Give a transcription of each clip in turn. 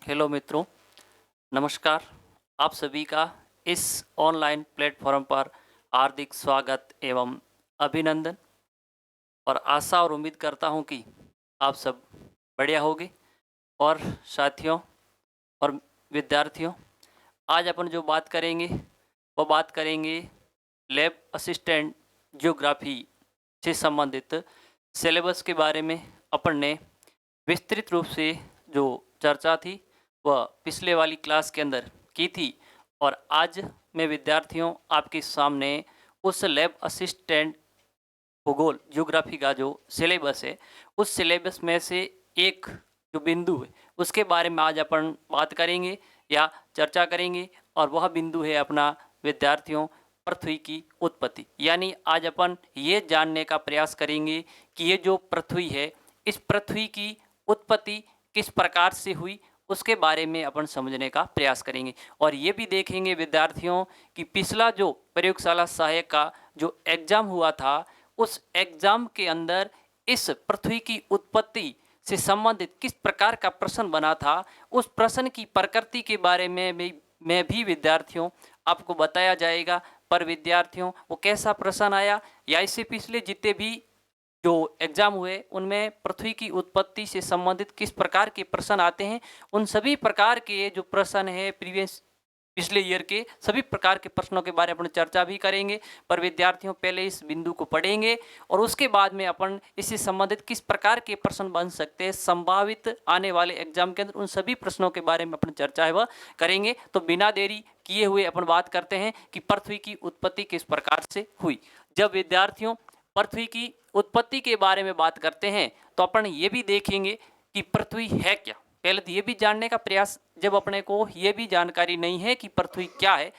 Hello मित्रों, नमस्कार। आप सभी का इस ऑनलाइन प्लेटफॉर्म पर हार्दिक स्वागत एवं अभिनंदन। और आशा और उम्मीद करता हूँ कि आप सब बढ़िया होगे। और साथियों और विद्यार्थियों, आज अपन जो बात करेंगे वो बात करेंगे लैब असिस्टेंट जियोग्राफी से संबंधित सिलेबस के बारे में। अपन ने विस्तृत रूप से जो चर्चा थी वह पिछले वाली क्लास के अंदर की थी, और आज मैं विद्यार्थियों आपके सामने उस लैब असिस्टेंट भूगोल ज्योग्राफी का जो सिलेबस है, उस सिलेबस में से एक जो बिंदु है उसके बारे में आज अपन बात करेंगे या चर्चा करेंगे। और वह बिंदु है अपना विद्यार्थियों पृथ्वी की उत्पत्ति। यानी आज अपन ये जानने का प्रयास करेंगे कि ये जो पृथ्वी है, इस पृथ्वी की उत्पत्ति किस प्रकार से हुई, उसके बारे में अपन समझने का प्रयास करेंगे। और ये भी देखेंगे विद्यार्थियों कि पिछला जो प्रयोगशाला सहायक का जो एग्ज़ाम हुआ था, उस एग्ज़ाम के अंदर इस पृथ्वी की उत्पत्ति से संबंधित किस प्रकार का प्रश्न बना था, उस प्रश्न की प्रकृति के बारे में भी विद्यार्थियों आपको बताया जाएगा। पर विद्यार्थियों वो कैसा प्रश्न आया, या इससे पिछले जितने भी जो एग्ज़ाम हुए उनमें पृथ्वी की उत्पत्ति से संबंधित किस प्रकार के प्रश्न आते हैं, उन सभी प्रकार के जो प्रश्न है पिछले ईयर के सभी प्रकार के प्रश्नों के बारे में अपन चर्चा भी करेंगे। पर विद्यार्थियों पहले इस बिंदु को पढ़ेंगे और उसके बाद में अपन इससे संबंधित किस प्रकार के प्रश्न बन सकते हैं संभावित आने वाले एग्जाम के अंदर, उन सभी प्रश्नों के बारे में अपन चर्चा है वह करेंगे। तो बिना देरी किए हुए अपन बात करते हैं कि पृथ्वी की उत्पत्ति किस प्रकार से हुई। जब विद्यार्थियों पृथ्वी की उत्पत्ति के बारे में बात करते हैं तो अपन ये भी देखेंगे कि पृथ्वी है क्या। पहले तो ये भी जानने का प्रयास, जब अपने को ये भी जानकारी नहीं है कि पृथ्वी क्या है,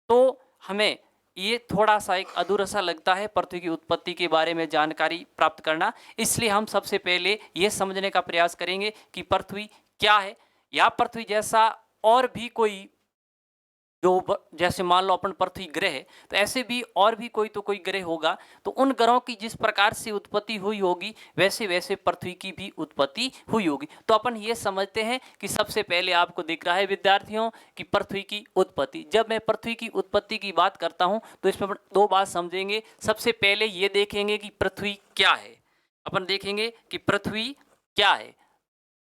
तो हमें ये थोड़ा सा एक अधूरा सा लगता है पृथ्वी की उत्पत्ति के बारे में जानकारी प्राप्त करना। इसलिए हम सबसे पहले ये समझने का प्रयास करेंगे कि पृथ्वी क्या है, या पृथ्वी जैसा और भी कोई जैसे मान लो अपन पृथ्वी ग्रह है, तो ऐसे भी और भी कोई तो कोई ग्रह होगा। तो उन ग्रहों की जिस प्रकार से उत्पत्ति हुई होगी वैसे वैसे पृथ्वी की भी उत्पत्ति हुई होगी। तो अपन ये समझते हैं कि सबसे पहले आपको दिख रहा है विद्यार्थियों कि पृथ्वी की उत्पत्ति। जब मैं पृथ्वी की उत्पत्ति की बात करता हूं तो इसमें अपन दो बात समझेंगे। सबसे पहले ये देखेंगे कि पृथ्वी क्या है। अपन देखेंगे कि पृथ्वी क्या है,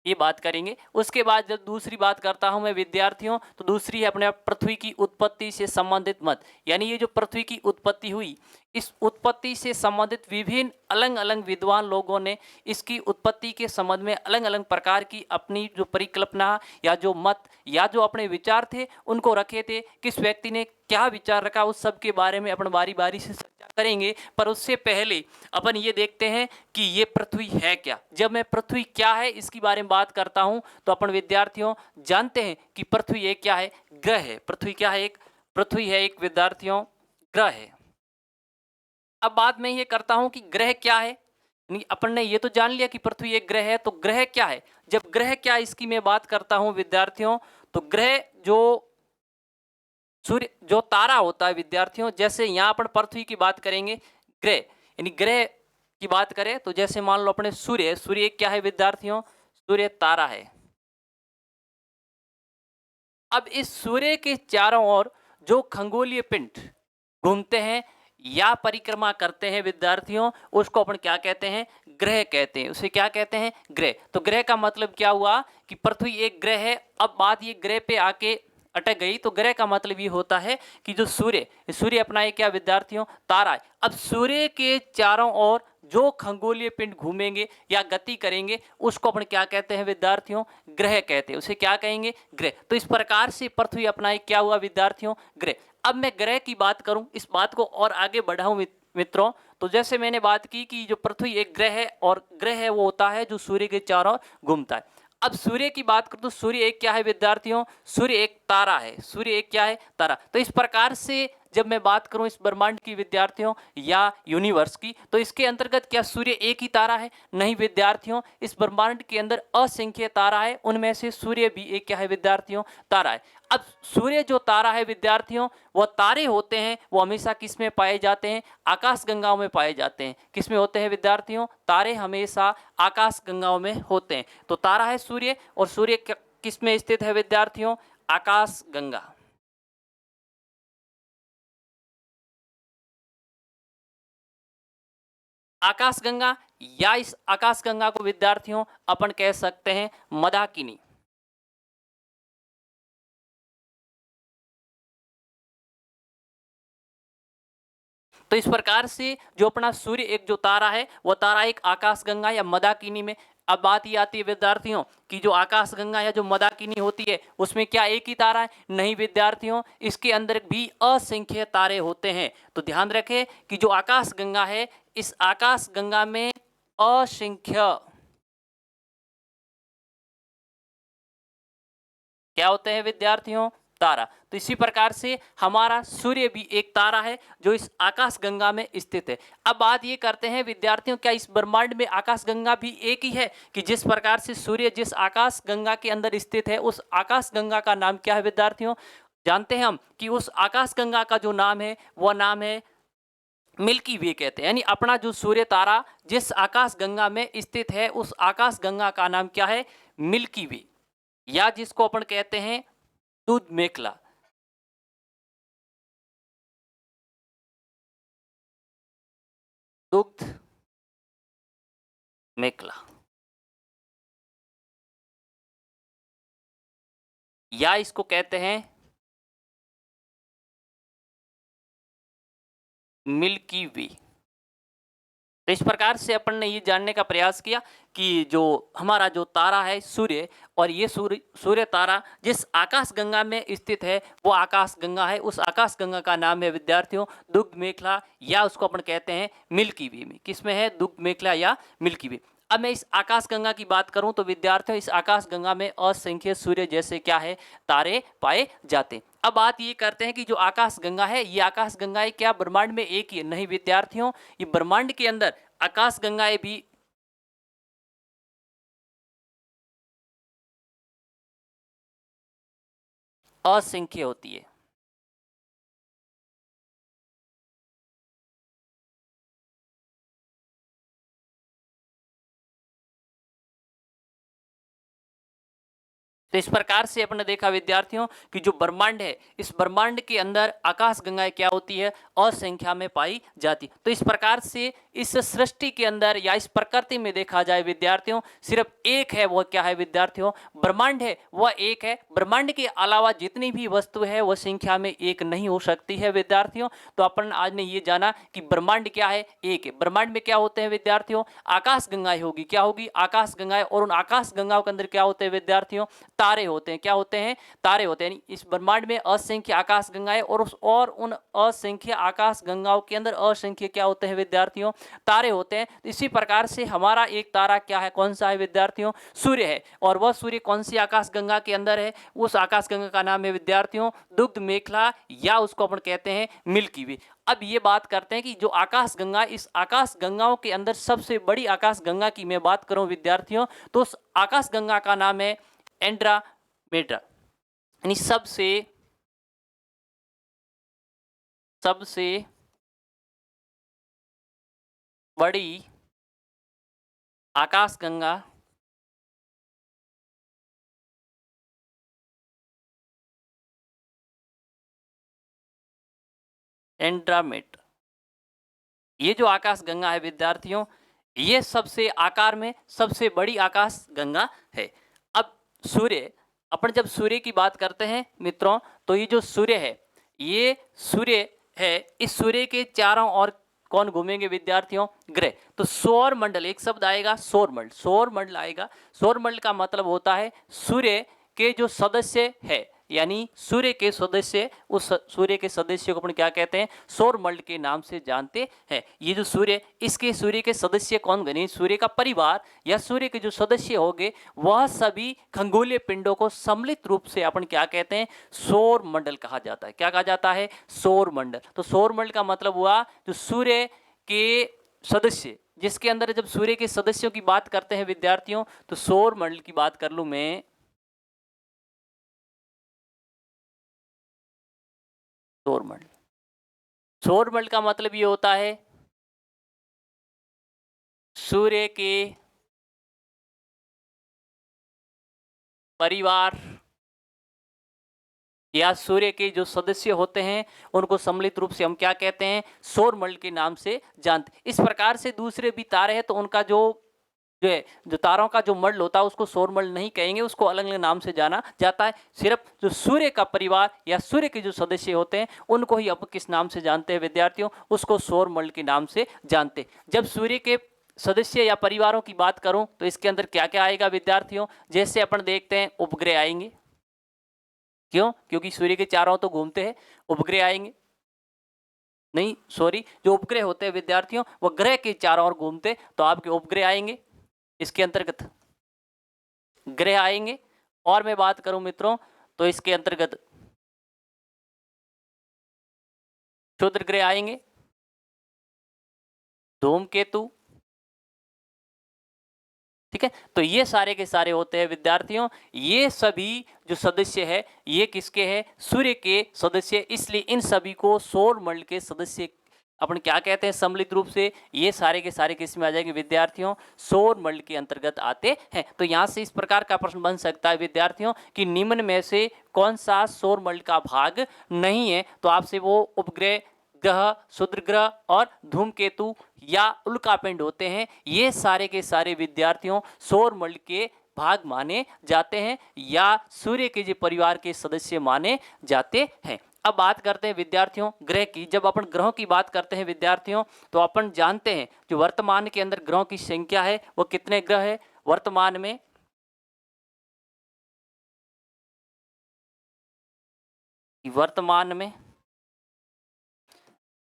ये बात करेंगे। उसके बाद जब दूसरी बात करता हूं मैं विद्यार्थियों, तो दूसरी है अपने पृथ्वी की उत्पत्ति से संबंधित मत। यानी ये जो पृथ्वी की उत्पत्ति हुई, इस उत्पत्ति से संबंधित विभिन्न अलग अलग विद्वान लोगों ने इसकी उत्पत्ति के संबंध में अलग अलग प्रकार की अपनी जो परिकल्पना या जो मत या जो अपने विचार थे उनको रखे थे। किस व्यक्ति ने क्या विचार रखा, उस सब के बारे में अपन बारी बारी से चर्चा करेंगे। पर उससे पहले अपन ये देखते हैं कि ये पृथ्वी है क्या। जब मैं पृथ्वी क्या है इसकी बारे में बात करता हूं तो अपन विद्यार्थियों जानते हैं कि पृथ्वी एक क्या है, ग्रह है। पृथ्वी क्या है, एक पृथ्वी है एक विद्यार्थियों ग्रह है। अब बात मैं ये करता हूं कि ग्रह क्या है। अपन ने ये तो जान लिया कि पृथ्वी एक ग्रह है, तो ग्रह क्या है। जब ग्रह क्या इसकी मैं बात करता हूं विद्यार्थियों, तो ग्रह जो सूर्य जो तारा होता है विद्यार्थियों, जैसे यहाँ अपन पृथ्वी की बात करेंगे, ग्रह यानी ग्रह की बात करें तो जैसे मान लो अपने सूर्य, सूर्य क्या है विद्यार्थियों, सूर्य तारा है। अब इस सूर्य के चारों ओर जो खगोलीय पिंड घूमते हैं या परिक्रमा करते हैं विद्यार्थियों, उसको अपन क्या कहते हैं, ग्रह कहते हैं। उसे क्या कहते हैं, ग्रह। तो ग्रह का मतलब क्या हुआ कि पृथ्वी एक ग्रह है। अब बात ये ग्रह पे आके अटक गई, तो ग्रह का मतलब ये होता है कि जो सूर्य, सूर्य अपना ये क्या विद्यार्थियों, तारा है। अब सूर्य के चारों ओर जो खगोलीय पिंड घूमेंगे या गति करेंगे उसको अपन क्या कहते हैं विद्यार्थियों, ग्रह कहते हैं। उसे क्या कहेंगे, ग्रह। तो इस प्रकार से पृथ्वी अपना एक क्या हुआ विद्यार्थियों, ग्रह। अब मैं ग्रह की बात करूं, इस बात को और आगे बढ़ाऊं मित्रों, तो जैसे मैंने बात की कि जो पृथ्वी एक ग्रह है, और ग्रह है वो होता है जो सूर्य के चारों ओर घूमता है। अब सूर्य की बात करूं तो सूर्य एक क्या है विद्यार्थियों, सूर्य एक तारा है। सूर्य एक क्या है, तारा। तो इस प्रकार से जब मैं बात करूं इस ब्रह्मांड की विद्यार्थियों या यूनिवर्स की, तो इसके अंतर्गत क्या सूर्य एक ही तारा है, नहीं विद्यार्थियों। इस ब्रह्मांड के अंदर असंख्य तारा है, उनमें से सूर्य भी एक क्या है विद्यार्थियों, तारा है। अब सूर्य जो तारा है विद्यार्थियों, वह तारे होते हैं वो हमेशा किस में पाए जाते हैं, आकाश गंगाओं में पाए जाते हैं। किस में होते हैं विद्यार्थियों, तारे हमेशा आकाश गंगाओं में होते हैं। तो तारा है सूर्य, और सूर्य किस में स्थित है विद्यार्थियों? आकाश गंगा। आकाश गंगा, या इस आकाश गंगा को विद्यार्थियों अपन कह सकते हैं मंदाकिनी। तो इस प्रकार से जो अपना सूर्य एक जो तारा है वह तारा एक आकाश गंगा या मंदाकिनी में। अब बात ये आती है विद्यार्थियों कि जो आकाश गंगा या जो मंदाकिनी होती है उसमें क्या एक ही तारा है? नहीं विद्यार्थियों, इसके अंदर भी असंख्य तारे होते हैं। तो ध्यान रखें कि जो आकाश गंगा है, इस आकाश गंगा में असंख्य क्या होते हैं विद्यार्थियों? तारा। तो इसी प्रकार से हमारा सूर्य भी एक तारा है जो इस आकाश गंगा में स्थित है। अब बात ये करते हैं विद्यार्थियों, क्या इस ब्रह्मांड में आकाश गंगा भी एक ही है? कि जिस प्रकार से सूर्य जिस आकाश गंगा के अंदर स्थित है उस आकाश गंगा का नाम क्या है विद्यार्थियों? जानते हैं हम कि उस आकाश गंगा का जो नाम है वह नाम है मिल्की वे कहते हैं। यानी अपना जो सूर्य तारा जिस आकाश गंगा में स्थित है उस आकाश गंगा का नाम क्या है? मिल्की वे, या जिसको अपन कहते हैं दूध मेखला। दुग्ध मेखला, या इसको कहते हैं मिल्की वे। तो इस प्रकार से अपन ने ये जानने का प्रयास किया कि जो हमारा जो तारा है सूर्य, और ये सूर्य तारा जिस आकाश गंगा में स्थित है वो आकाश गंगा है। उस आकाश गंगा का नाम है विद्यार्थियों दुग्ध मेखला, या उसको अपन कहते हैं मिल्की वे में। किसमें है? दुग्ध मेखला या मिल्की वे। अब मैं इस आकाश गंगा की बात करूं तो विद्यार्थियों इस आकाश गंगा में असंख्य सूर्य जैसे क्या है? तारे पाए जाते हैं। अब बात ये करते हैं कि जो आकाश गंगा है, ये आकाश गंगाएं क्या ब्रह्मांड में एक ही है? नहीं विद्यार्थियों, ये ब्रह्मांड के अंदर आकाश गंगाएं भी असंख्य होती है। तो इस प्रकार से अपने देखा विद्यार्थियों कि जो ब्रह्मांड है, इस ब्रह्मांड के अंदर आकाश गंगाएं क्या होती है? असंख्या में पाई जाती। तो इस प्रकार से इस सृष्टि के अंदर या इस प्रकृति में देखा जाए विद्यार्थियों सिर्फ एक है, वह क्या है विद्यार्थियों? ब्रह्मांड है, वह एक है। ब्रह्मांड के अलावा जितनी भी वस्तु है वह संख्या में एक नहीं हो सकती है विद्यार्थियों। तो अपन आज ने ये जाना कि ब्रह्मांड क्या है? एक है। ब्रह्मांड में क्या होते हैं विद्यार्थियों? आकाश गंगाएं होगी। क्या होगी? आकाश गंगाएं। और उन आकाश गंगाओं के अंदर क्या होते हैं विद्यार्थियों? तारे होते हैं। क्या होते हैं? तारे होते हैं। इस ब्रह्मांड में असंख्य आकाश गंगाएं और उन असंख्य आकाश गंगाओं के अंदर असंख्य क्या होते हैं विद्यार्थियों? तारे होते हैं। इसी प्रकार से हमारा एक तारा क्या है? कौन सा है विद्यार्थियों? सूर्य है। और वह सूर्य कौन सी आकाश गंगा के अंदर है? उस आकाश गंगा का नाम है विद्यार्थियों दुग्ध मेखला, या उसको अपन कहते हैं मिल्की वे। अब ये बात करते हैं कि जो आकाश गंगा, इस आकाश गंगाओं के अंदर सबसे बड़ी आकाश गंगा की मैं बात करूं विद्यार्थियों तो उस आकाश गंगा का नाम है एंड्रोमेडा। यानी सबसे सबसे बड़ी आकाश गंगा एंड्रोमेडा। ये जो आकाश गंगा है विद्यार्थियों, ये सबसे आकार में सबसे बड़ी आकाश गंगा है। अब सूर्य, अपन जब सूर्य की बात करते हैं मित्रों तो ये जो सूर्य है, ये सूर्य है, इस सूर्य के चारों ओर कौन घूमेंगे विद्यार्थियों? ग्रह। तो सौर मंडल, एक शब्द आएगा सौर मंडल, सौर मंडल आएगा। सौर मंडल का मतलब होता है सूर्य के जो सदस्य है, यानी सूर्य के सदस्य, उस सूर्य के सदस्य को अपन क्या कहते हैं? सौर मंडल के नाम से जानते हैं। ये जो सूर्य, इसके सूर्य के सदस्य कौन बने? सूर्य का परिवार या सूर्य के जो सदस्य होंगे वह सभी खगोलीय पिंडों को सम्मिलित रूप से अपन क्या कहते हैं? सौर मंडल कहा जाता है। क्या कहा जाता है? सौर मंडल। तो सौर मंडल का मतलब हुआ जो सूर्य के सदस्य, जिसके अंदर जब सूर्य के सदस्यों की बात करते हैं विद्यार्थियों तो सौर मंडल की बात कर लूं मैं, सौर मंडल। सौर मंडल का मतलब ये होता है सूर्य के परिवार या सूर्य के जो सदस्य होते हैं उनको सम्मिलित रूप से हम क्या कहते हैं, सौरमंडल के नाम से जानते हैं। इस प्रकार से दूसरे भी तारे हैं तो उनका जो है जो तारों का जो मंडल होता है उसको सौरमंडल नहीं कहेंगे, उसको अलग अलग नाम से जाना जाता है। सिर्फ जो सूर्य का परिवार या सूर्य के जो सदस्य होते हैं उनको ही अब किस नाम से जानते हैं विद्यार्थियों, उसको सौरमंडल के नाम से जानते हैं। जब सूर्य के सदस्य या परिवारों की बात करूं तो इसके अंदर क्या क्या आएगा विद्यार्थियों, जैसे अपन देखते हैं उपग्रह आएंगे। क्यों? क्योंकि सूर्य के चारों तो घूमते हैं। उपग्रह आएंगे, नहीं सॉरी, जो उपग्रह होते हैं विद्यार्थियों वो ग्रह के चारों ओर घूमते, तो आपके उपग्रह आएंगे इसके अंतर्गत, ग्रह आएंगे। और मैं बात करूं मित्रों तो इसके अंतर्गत क्षुद्र ग्रह आएंगे, धूमकेतु, ठीक है। तो ये सारे के सारे होते हैं विद्यार्थियों, ये सभी जो सदस्य है ये किसके हैं, सूर्य के सदस्य, इसलिए इन सभी को सौर मंडल के सदस्य अपन क्या कहते हैं सम्मिलित रूप से, ये सारे के सारे किस में आ जाएंगे विद्यार्थियों, सौर मंडल के अंतर्गत आते हैं। तो यहाँ से इस प्रकार का प्रश्न बन सकता है विद्यार्थियों कि निम्न में से कौन सा सौर मंडल का भाग नहीं है, तो आपसे वो उपग्रह, ग्रह, क्षुद्र ग्रह और धूमकेतु या उल्कापिंड होते हैं, ये सारे के सारे विद्यार्थियों सौर मंडल के भाग माने जाते हैं या सूर्य के जो परिवार के सदस्य माने जाते हैं। अब बात करते हैं विद्यार्थियों ग्रह की। जब अपन ग्रहों की बात करते हैं विद्यार्थियों तो अपन जानते हैं जो वर्तमान के अंदर ग्रहों की संख्या है वो कितने ग्रह है वर्तमान में, वर्तमान में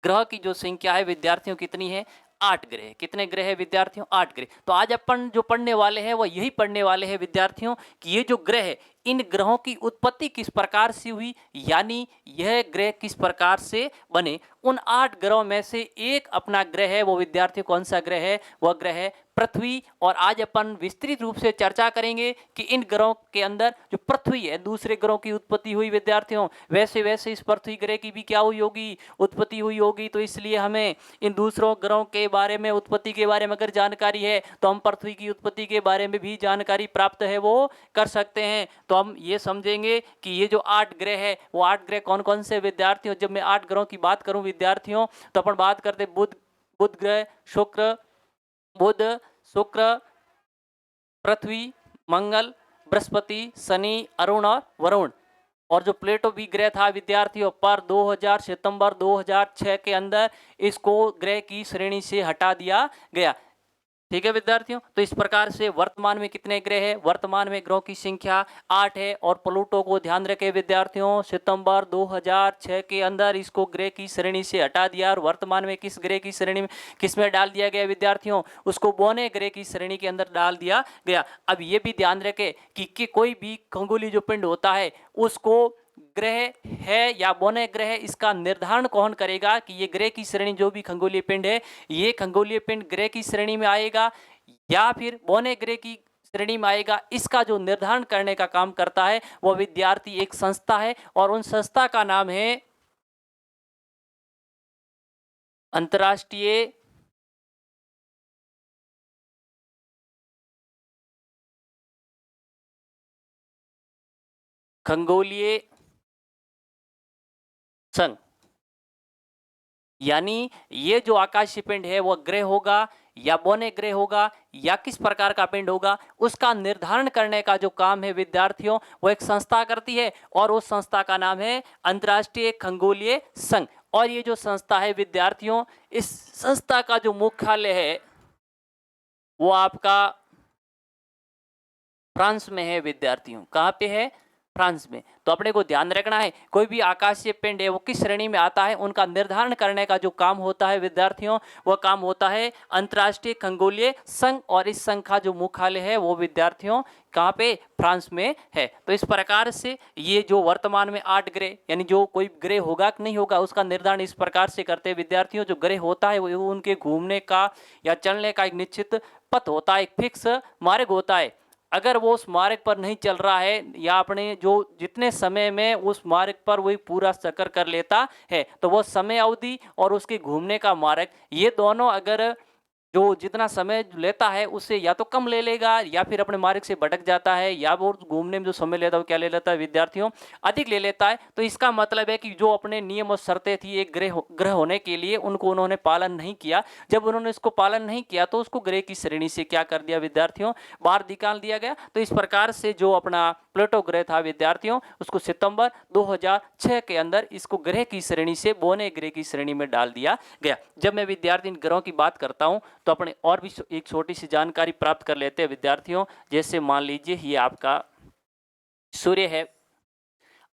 ग्रह की जो संख्या है विद्यार्थियों कितनी है, 8 ग्रह। कितने ग्रह है विद्यार्थियों, 8 ग्रह। तो आज अपन जो पढ़ने वाले हैं वो यही पढ़ने वाले हैं विद्यार्थियों कि ये जो ग्रह है इन ग्रहों की उत्पत्ति किस प्रकार से हुई, यानी यह ग्रह किस प्रकार से बने। उन 8 ग्रहों में से एक अपना ग्रह है, वो विद्यार्थियों कौन सा ग्रह है, वह ग्रह है पृथ्वी। और आज अपन विस्तृत रूप से चर्चा करेंगे कि इन ग्रहों के अंदर जो पृथ्वी है दूसरे ग्रहों की उत्पत्ति हुई विद्यार्थियों, वैसे वैसे इस पृथ्वी ग्रह की भी क्या हुई होगी, उत्पत्ति हुई होगी। तो इसलिए हमें इन दूसरों ग्रहों के बारे में, उत्पत्ति के बारे में अगर जानकारी है तो हम पृथ्वी की उत्पत्ति के बारे में भी जानकारी प्राप्त है वो कर सकते हैं। तो हम ये समझेंगे कि ये जो 8 ग्रह है वो 8 ग्रह कौन कौन से विद्यार्थियों। जब मैं 8 ग्रहों की बात करूं विद्यार्थियों तो अपन बात करते बुध ग्रह, शुक्र, बुध, शुक्र, पृथ्वी, मंगल, बृहस्पति, शनि, अरुण और वरुण। और जो प्लेटो भी ग्रह था विद्यार्थियों पर 2000 सितंबर 2006 के अंदर इसको ग्रह की श्रेणी से हटा दिया गया, ठीक है विद्यार्थियों। तो इस प्रकार से वर्तमान में कितने ग्रह है, वर्तमान में ग्रहों की संख्या 8 है। और प्लूटो को ध्यान रखें विद्यार्थियों, सितंबर 2006 के अंदर इसको ग्रह की श्रेणी से हटा दिया और वर्तमान में किस ग्रह की श्रेणी में, किस में डाल दिया गया विद्यार्थियों, उसको बौने ग्रह की श्रेणी के अंदर डाल दिया गया। अब ये भी ध्यान रखें कि कोई भी खगोलीय जो पिंड होता है उसको ग्रह है या बौने ग्रह, इसका निर्धारण कौन करेगा कि ये ग्रह की श्रेणी, जो भी खगोलीय पिंड है ये खगोलीय पिंड ग्रह की श्रेणी में आएगा या फिर बौने ग्रह की श्रेणी में आएगा, इसका जो निर्धारण करने का काम करता है वो विद्यार्थी एक संस्था है और उन संस्था का नाम है अंतर्राष्ट्रीय खगोलीय संघ। यानी ये जो आकाशीय पिंड है वो ग्रह होगा या बौने ग्रह होगा या किस प्रकार का पिंड होगा, उसका निर्धारण करने का जो काम है विद्यार्थियों वो एक संस्था करती है और उस संस्था का नाम है अंतर्राष्ट्रीय खगोलीय संघ। और ये जो संस्था है विद्यार्थियों, इस संस्था का जो मुख्यालय है वो आपका फ्रांस में है विद्यार्थियों। कहाँ पे है, फ्रांस में। तो अपने को ध्यान रखना है कोई भी आकाशीय पिंड है वो किस श्रेणी में आता है, उनका निर्धारण करने का जो काम होता है विद्यार्थियों वह काम होता है अंतर्राष्ट्रीय खगोलीय संघ। और इस संघ का जो मुख्यालय है वो विद्यार्थियों कहाँ पे, फ्रांस में है। तो इस प्रकार से ये जो वर्तमान में 8 ग्रह, यानी जो कोई ग्रह होगा कि नहीं होगा उसका निर्धारण इस प्रकार से करते हैं विद्यार्थियों। जो ग्रह होता है वो उनके घूमने का या चलने का एक निश्चित पथ होता है, एक फिक्स मार्ग होता है। अगर वो उस मार्ग पर नहीं चल रहा है या अपने जो जितने समय में उस मार्ग पर वही पूरा चक्कर कर लेता है तो वो समय अवधि और उसके घूमने का मार्ग, ये दोनों अगर जो जितना समय लेता है उससे या तो कम ले लेगा या फिर अपने मार्ग से भटक जाता है, या वो घूमने में जो समय लेता है वो क्या ले लेता है विद्यार्थियों, अधिक ले लेता है। तो इसका मतलब है कि जो अपने नियम और शर्तें थी एक ग्रह होने के लिए, उनको उन्होंने पालन नहीं किया। जब उन्होंने इसको पालन नहीं किया तो उसको ग्रह की श्रेणी से क्या कर दिया विद्यार्थियों, बाहर निकाल दिया गया। तो इस प्रकार से जो अपना प्लूटो ग्रह था विद्यार्थियों, उसको सितंबर 2006 के अंदर इसको ग्रह की श्रेणी से बोने ग्रह की श्रेणी में डाल दिया गया। जब मैं विद्यार्थी इन ग्रहों की बात करता हूं तो अपने और भी एक छोटी सी जानकारी प्राप्त कर लेते हैं विद्यार्थियों। जैसे मान लीजिए ये आपका सूर्य है।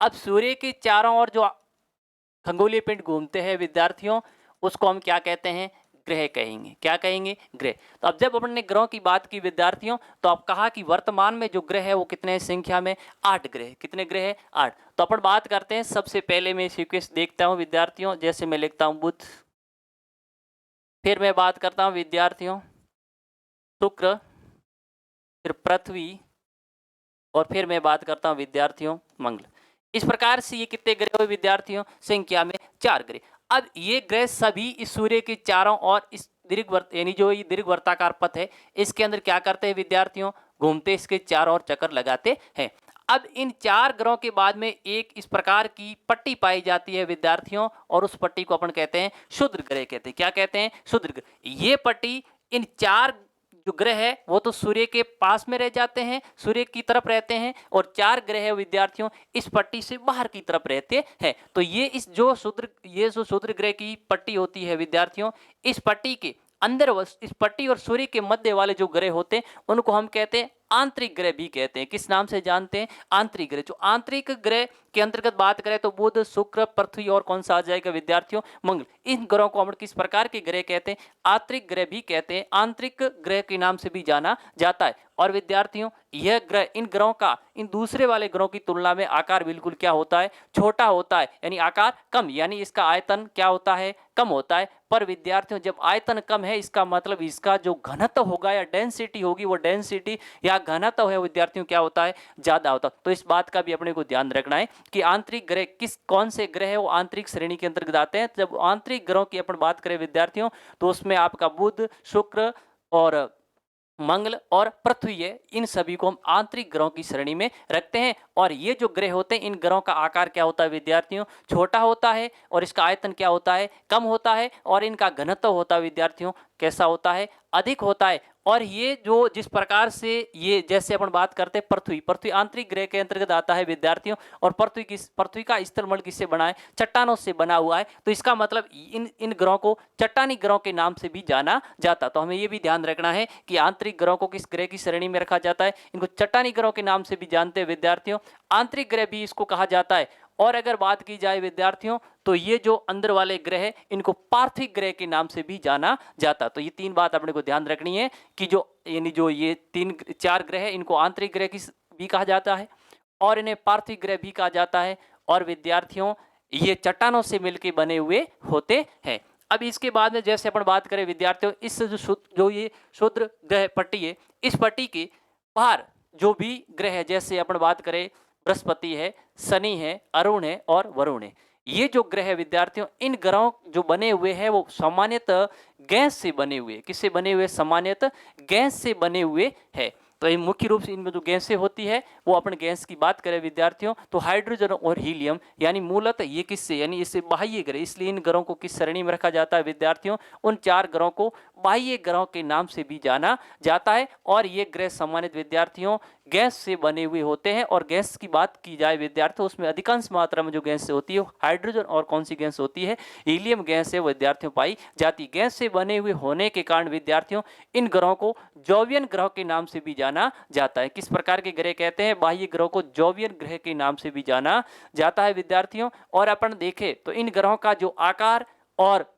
अब सूर्य के चारों ओर जो खगोलीय पिंड घूमते हैं विद्यार्थियों, उसको हम क्या कहते हैं, ग्रह कहेंगे। क्या कहेंगे, ग्रह। तो अब जब अपने ग्रहों की बात की विद्यार्थियों, तो आप कहा कि वर्तमान में जो ग्रह है वो कितने संख्या में, 8 ग्रह। कितने ग्रह है, 8। तो अपन बात करते हैं, सबसे पहले मैं सीक्वेंस देखता हूं विद्यार्थियों। जैसे मैं लिखता हूं बुध, फिर मैं बात करता हूं विद्यार्थियों शुक्र, फिर पृथ्वी, और फिर मैं बात करता हूं विद्यार्थियों मंगल। इस प्रकार से ये कितने ग्रह हुए विद्यार्थियों, संख्या में 4 ग्रह। अब ये ग्रह सभी इस सूर्य के चारों ओर इस दीर्घवृत्त, यानी जो ये दीर्घवृत्ताकार पथ है, इसके अंदर क्या करते हैं विद्यार्थियों, घूमते इसके चारों ओर चक्कर लगाते हैं। अब इन 4 ग्रहों के बाद में एक इस प्रकार की पट्टी पाई जाती है विद्यार्थियों, और उस पट्टी को अपन कहते हैं क्षुद्र ग्रह कहते हैं। क्या कहते हैं, क्षुद्र ग्रह। ये पट्टी इन 4 जो ग्रह है वो तो सूर्य के पास में रह जाते हैं, सूर्य की तरफ रहते हैं, और 4 ग्रह है विद्यार्थियों इस पट्टी से बाहर की तरफ रहते हैं। तो ये जो क्षुद्र ग्रह की पट्टी होती है विद्यार्थियों, इस पट्टी के अंदर, इस पट्टी और सूर्य के मध्य वाले जो ग्रह होते हैं उनको हम कहते हैं आंतरिक ग्रह भी कहते हैं। किस नाम से जानते हैं, आंतरिक ग्रह। जो आंतरिक ग्रह के अंतर्गत बात करें तो बुध, शुक्र, पृथ्वी और कौन सा आ जाएगा विद्यार्थियों, मंगल। इन ग्रहों को हम किस प्रकार के ग्रह कहते हैं, आंतरिक ग्रह भी कहते हैं, आंतरिक ग्रह के नाम से भी जाना जाता है। और विद्यार्थियों यह ग्रह, इन ग्रहों का इन दूसरे वाले ग्रहों की तुलना में आकार बिल्कुल क्या होता है, छोटा होता है, यानी आकार कम, यानी इसका आयतन क्या होता है, कम होता है। पर विद्यार्थियों जब आयतन कम है, इसका मतलब इसका जो घनत्व होगा या डेंसिटी होगी, वो डेंसिटी या घनत्व है विद्यार्थियों क्या होता है, ज्यादा होता है। तो इस बात का भी अपने को ध्यान रखना है कि आंतरिक ग्रह कौन से ग्रह है वो आंतरिक श्रेणी के अंतर्गत आते हैं। जब आंतरिक ग्रहों की अपन बात करें विद्यार्थियों, तो उसमें आपका बुध, शुक्र और मंगल और पृथ्वी है, इन सभी को हम आंतरिक ग्रहों की श्रेणी में रखते हैं। और ये जो ग्रह होते हैं, इन ग्रहों का आकार क्या होता है विद्यार्थियों, छोटा होता है, और इसका आयतन क्या होता है, कम होता है, और इनका घनत्व होता है विद्यार्थियों कैसा होता है, अधिक होता है। और ये जो जिस प्रकार से ये, जैसे अपन बात करते हैं पृथ्वी आंतरिक ग्रह के अंतर्गत आता है विद्यार्थियों, और पृथ्वी का स्थलमंडल किससे बना है, चट्टानों से बना हुआ है। तो इसका मतलब इन ग्रहों को चट्टानी ग्रहों के नाम से भी जाना जाता। तो हमें ये भी ध्यान रखना है कि आंतरिक ग्रहों को किस ग्रह की श्रेणी में रखा जाता है, इनको चट्टानी ग्रहों के नाम से भी जानते हैं विद्यार्थियों, आंतरिक ग्रह भी इसको कहा जाता है। और अगर बात की जाए विद्यार्थियों, तो ये जो अंदर वाले ग्रह है इनको पार्थिव ग्रह के नाम से भी जाना जाता। तो ये 3 बात अपने को ध्यान रखनी है कि जो यानी जो ये 4 ग्रह है, इनको आंतरिक ग्रह की भी कहा जाता है, और इन्हें पार्थिव ग्रह भी कहा जाता है। और विद्यार्थियों ये चट्टानों से मिलकर बने हुए होते हैं। अब इसके बाद में जैसे अपन बात करें विद्यार्थियों, इस जो ये क्षुद्र ग्रह पट्टी है, इस पट्टी के बाहर जो भी ग्रह है, जैसे अपन बात करें बृहस्पति है, शनि है, अरुण है और वरुण है, ये जो ग्रह है विद्यार्थियों, इन ग्रहों जो बने हुए हैं वो सामान्यतः गैस से बने हुए, किससे बने हुए, सामान्यतः गैस से बने हुए हैं। तो ये मुख्य रूप से इनमें जो गैसें होती है, वो अपन गैस की बात करें विद्यार्थियों, तो हाइड्रोजन और हीलियम, यानी मूलतः ये किससे, यानी इससे बाह्य ग्रह, इसलिए इन ग्रहों को किस श्रेणी में रखा जाता है विद्यार्थियों, उन 4 ग्रहों को बाह्य ग्रहों के नाम से भी जाना जाता है। और ये ग्रह सामान्य विद्यार्थियों गैस से बने हुए होते हैं। और गैस की बात की जाए विद्यार्थियों, उसमें अधिकांश मात्रा में जो गैस होती है हाइड्रोजन और कौन सी गैस होती है, हीलियम गैस से विद्यार्थियों पाई जाती। गैस से बने हुए होने के कारण विद्यार्थियों इन ग्रहों को जोवियन ग्रह के नाम से भी जाना जाता है। किस प्रकार के ग्रह कहते हैं, बाह्य ग्रहों को जोवियन ग्रह के नाम से भी जाना जाता है विद्यार्थियों। और अपन देखें तो इन ग्रहों का जो आकार और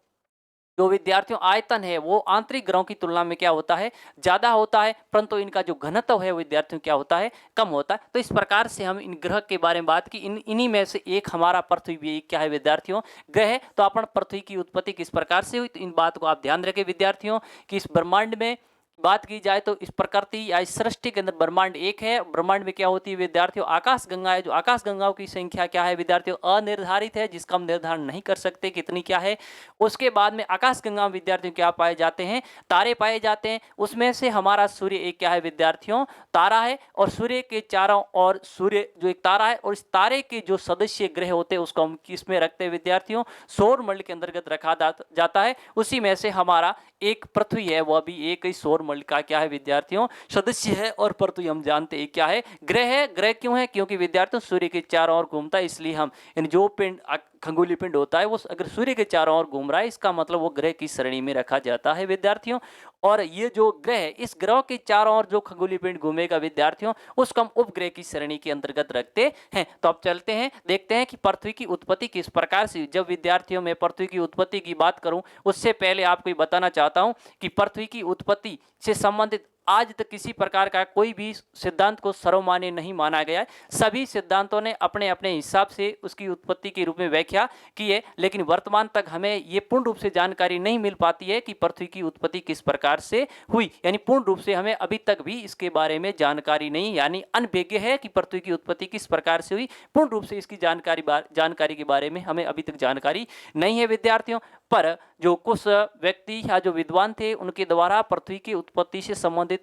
जो विद्यार्थियों आयतन है, वो आंतरिक ग्रहों की तुलना में क्या होता है, ज्यादा होता है, परंतु इनका जो घनत्व है विद्यार्थियों क्या होता है, कम होता है। तो इस प्रकार से हम इन ग्रह के बारे में बात की। इन्हीं में से एक हमारा पृथ्वी भी क्या है विद्यार्थियों, ग्रह है। तो अपन पृथ्वी की उत्पत्ति किस प्रकार से हुई, तो इन बात को आप ध्यान रखें विद्यार्थियों कि इस ब्रह्मांड में बात की जाए तो इस प्रकृति या इस सृष्टि के अंदर ब्रह्मांड एक है। ब्रह्मांड में क्या होती है विद्यार्थियों, आकाश गंगा है। जो आकाश गंगाओं की संख्या क्या है विद्यार्थियों, अनिर्धारित है, जिसका हम निर्धारण नहीं कर सकते कितनी क्या है। उसके बाद में आकाश गंगा में विद्यार्थियों क्या पाए जाते हैं, तारे पाए जाते हैं। उसमें से हमारा सूर्य एक क्या है विद्यार्थियों, तारा है। और सूर्य के चारों ओर सूर्य जो एक तारा है, और इस तारे के जो सदस्य ग्रह होते हैं उसको हम किसमें रखते हैं विद्यार्थियों, सौर मंडल के अंतर्गत रखा जाता है। उसी में से हमारा एक पृथ्वी है, वह भी एक ही सौर मंडल का क्या है विद्यार्थियों, सदस्य है। और पृथ्वी हम जानते हैं क्या है, ग्रह है। ग्रह क्यों है, क्योंकि विद्यार्थियों सूर्य के चारों ओर घूमता है, इसलिए हम जो पिंड खगोलीय पिंड होता है वो अगर सूर्य के चारों ओर घूम रहा है, इसका मतलब वो ग्रह की श्रेणी में रखा जाता है विद्यार्थियों। और ये जो ग्रह है, इस ग्रह के चारों ओर जो खगोलीय पिंड घूमेगा विद्यार्थियों, उसको हम उपग्रह की श्रेणी के अंतर्गत रखते हैं। तो अब चलते हैं, देखते हैं कि पृथ्वी की उत्पत्ति किस प्रकार से। जब विद्यार्थियों में पृथ्वी की उत्पत्ति की बात करूं, उससे पहले आपको बताना चाहता हूं कि पृथ्वी की उत्पत्ति से संबंधित आज तक किसी प्रकार का कोई भी सिद्धांत को सर्वमान्य नहीं माना गया है। सभी सिद्धांतों ने अपने अपने हिसाब से उसकी उत्पत्ति के रूप में व्याख्या की है, लेकिन वर्तमान तक हमें ये पूर्ण रूप से जानकारी नहीं मिल पाती है कि पृथ्वी की उत्पत्ति किस प्रकार से हुई। यानी पूर्ण रूप से हमें अभी तक भी इसके बारे में जानकारी नहीं, यानी अनभिज्ञ है कि पृथ्वी की उत्पत्ति किस प्रकार से हुई। पूर्ण रूप से इसकी जानकारी के बारे में हमें अभी तक जानकारी नहीं है विद्यार्थियों। पर जो कुछ व्यक्ति या जो विद्वान थे, उनके द्वारा पृथ्वी की उत्पत्ति से संबंधित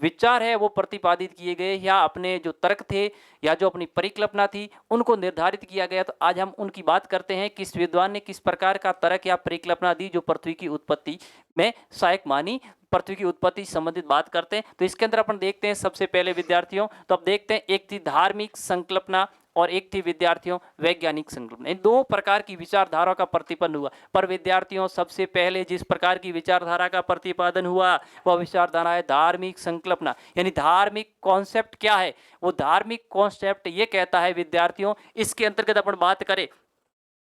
विचार है वो प्रतिपादित किए गए, या अपने जो तर्क थे या जो अपनी परिकल्पना थी उनको निर्धारित किया गया। तो आज हम उनकी बात करते हैं, किस विद्वान ने किस प्रकार का तर्क या परिकल्पना दी जो पृथ्वी की उत्पत्ति में सहायक मानी। पृथ्वी की उत्पत्ति से संबंधित बात करते हैं, तो इसके अंदर अपन देखते हैं सबसे पहले विद्यार्थियों, तो अब देखते हैं, एक थी धार्मिक संकल्पना और एक थी विद्यार्थियों वैज्ञानिक संकल्पना। इन दो प्रकार की विचारधारा का प्रतिपादन हुआ। पर विद्यार्थियों सबसे पहले जिस प्रकार की विचारधारा का प्रतिपादन हुआ वह विचारधारा है धार्मिक संकल्पना। यानी धार्मिक कॉन्सेप्ट क्या है, वो धार्मिक कॉन्सेप्ट ये कहता है विद्यार्थियों, इसके अंतर्गत अपन बात करें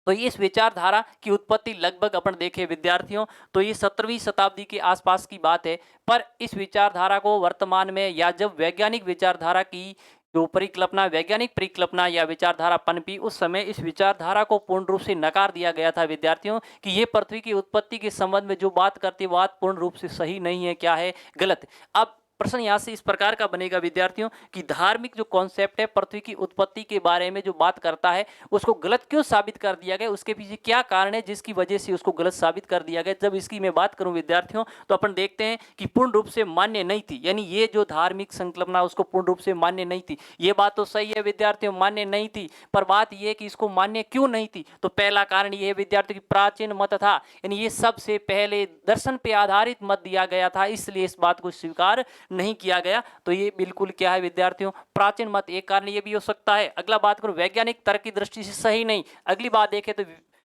तो इस विचारधारा की उत्पत्ति लगभग अपन देखें विद्यार्थियों तो ये 17वीं शताब्दी के आसपास की बात है। पर इस विचारधारा को वर्तमान में, या जब वैज्ञानिक विचारधारा की जो परिकल्पना, वैज्ञानिक परिकल्पना या विचारधारा पनपी, उस समय इस विचारधारा को पूर्ण रूप से नकार दिया गया था विद्यार्थियों कि ये पृथ्वी की उत्पत्ति के संबंध में जो बात करती है बात पूर्ण रूप से सही नहीं है, क्या है, गलत। अब प्रश्न यहाँ से इस प्रकार का बनेगा विद्यार्थियों कि धार्मिक जो कॉन्सेप्ट है पृथ्वी की उत्पत्ति के बारे में जो बात करता है उसको गलत क्यों साबित कर दिया गया, उसके पीछे क्या कारण है जिसकी वजह से उसको गलत साबित कर दिया गया। जब इसकी मैं बात करूं विद्यार्थियों तो अपन देखते हैं कि पूर्ण रूप से मान्य नहीं थी, यानी ये जो धार्मिक संकल्पना उसको पूर्ण रूप से मान्य नहीं थी। ये बात तो सही है विद्यार्थियों, मान्य नहीं थी, पर बात यह कि इसको मान्य क्यों नहीं थी। तो पहला कारण ये विद्यार्थियों की प्राचीन मत था, यानी ये सबसे पहले दर्शन पे आधारित मत दिया गया था, इसलिए इस बात को स्वीकार नहीं किया गया। तो ये बिल्कुल क्या है विद्यार्थियों, प्राचीन मत, एक कारण ये भी हो सकता है। अगला बात करूं वैज्ञानिक तर्क की दृष्टि से सही नहीं। अगली बात देखें तो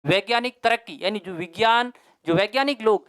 वैज्ञानिक तर्क की, यानी जो विज्ञान, जो वैज्ञानिक लोग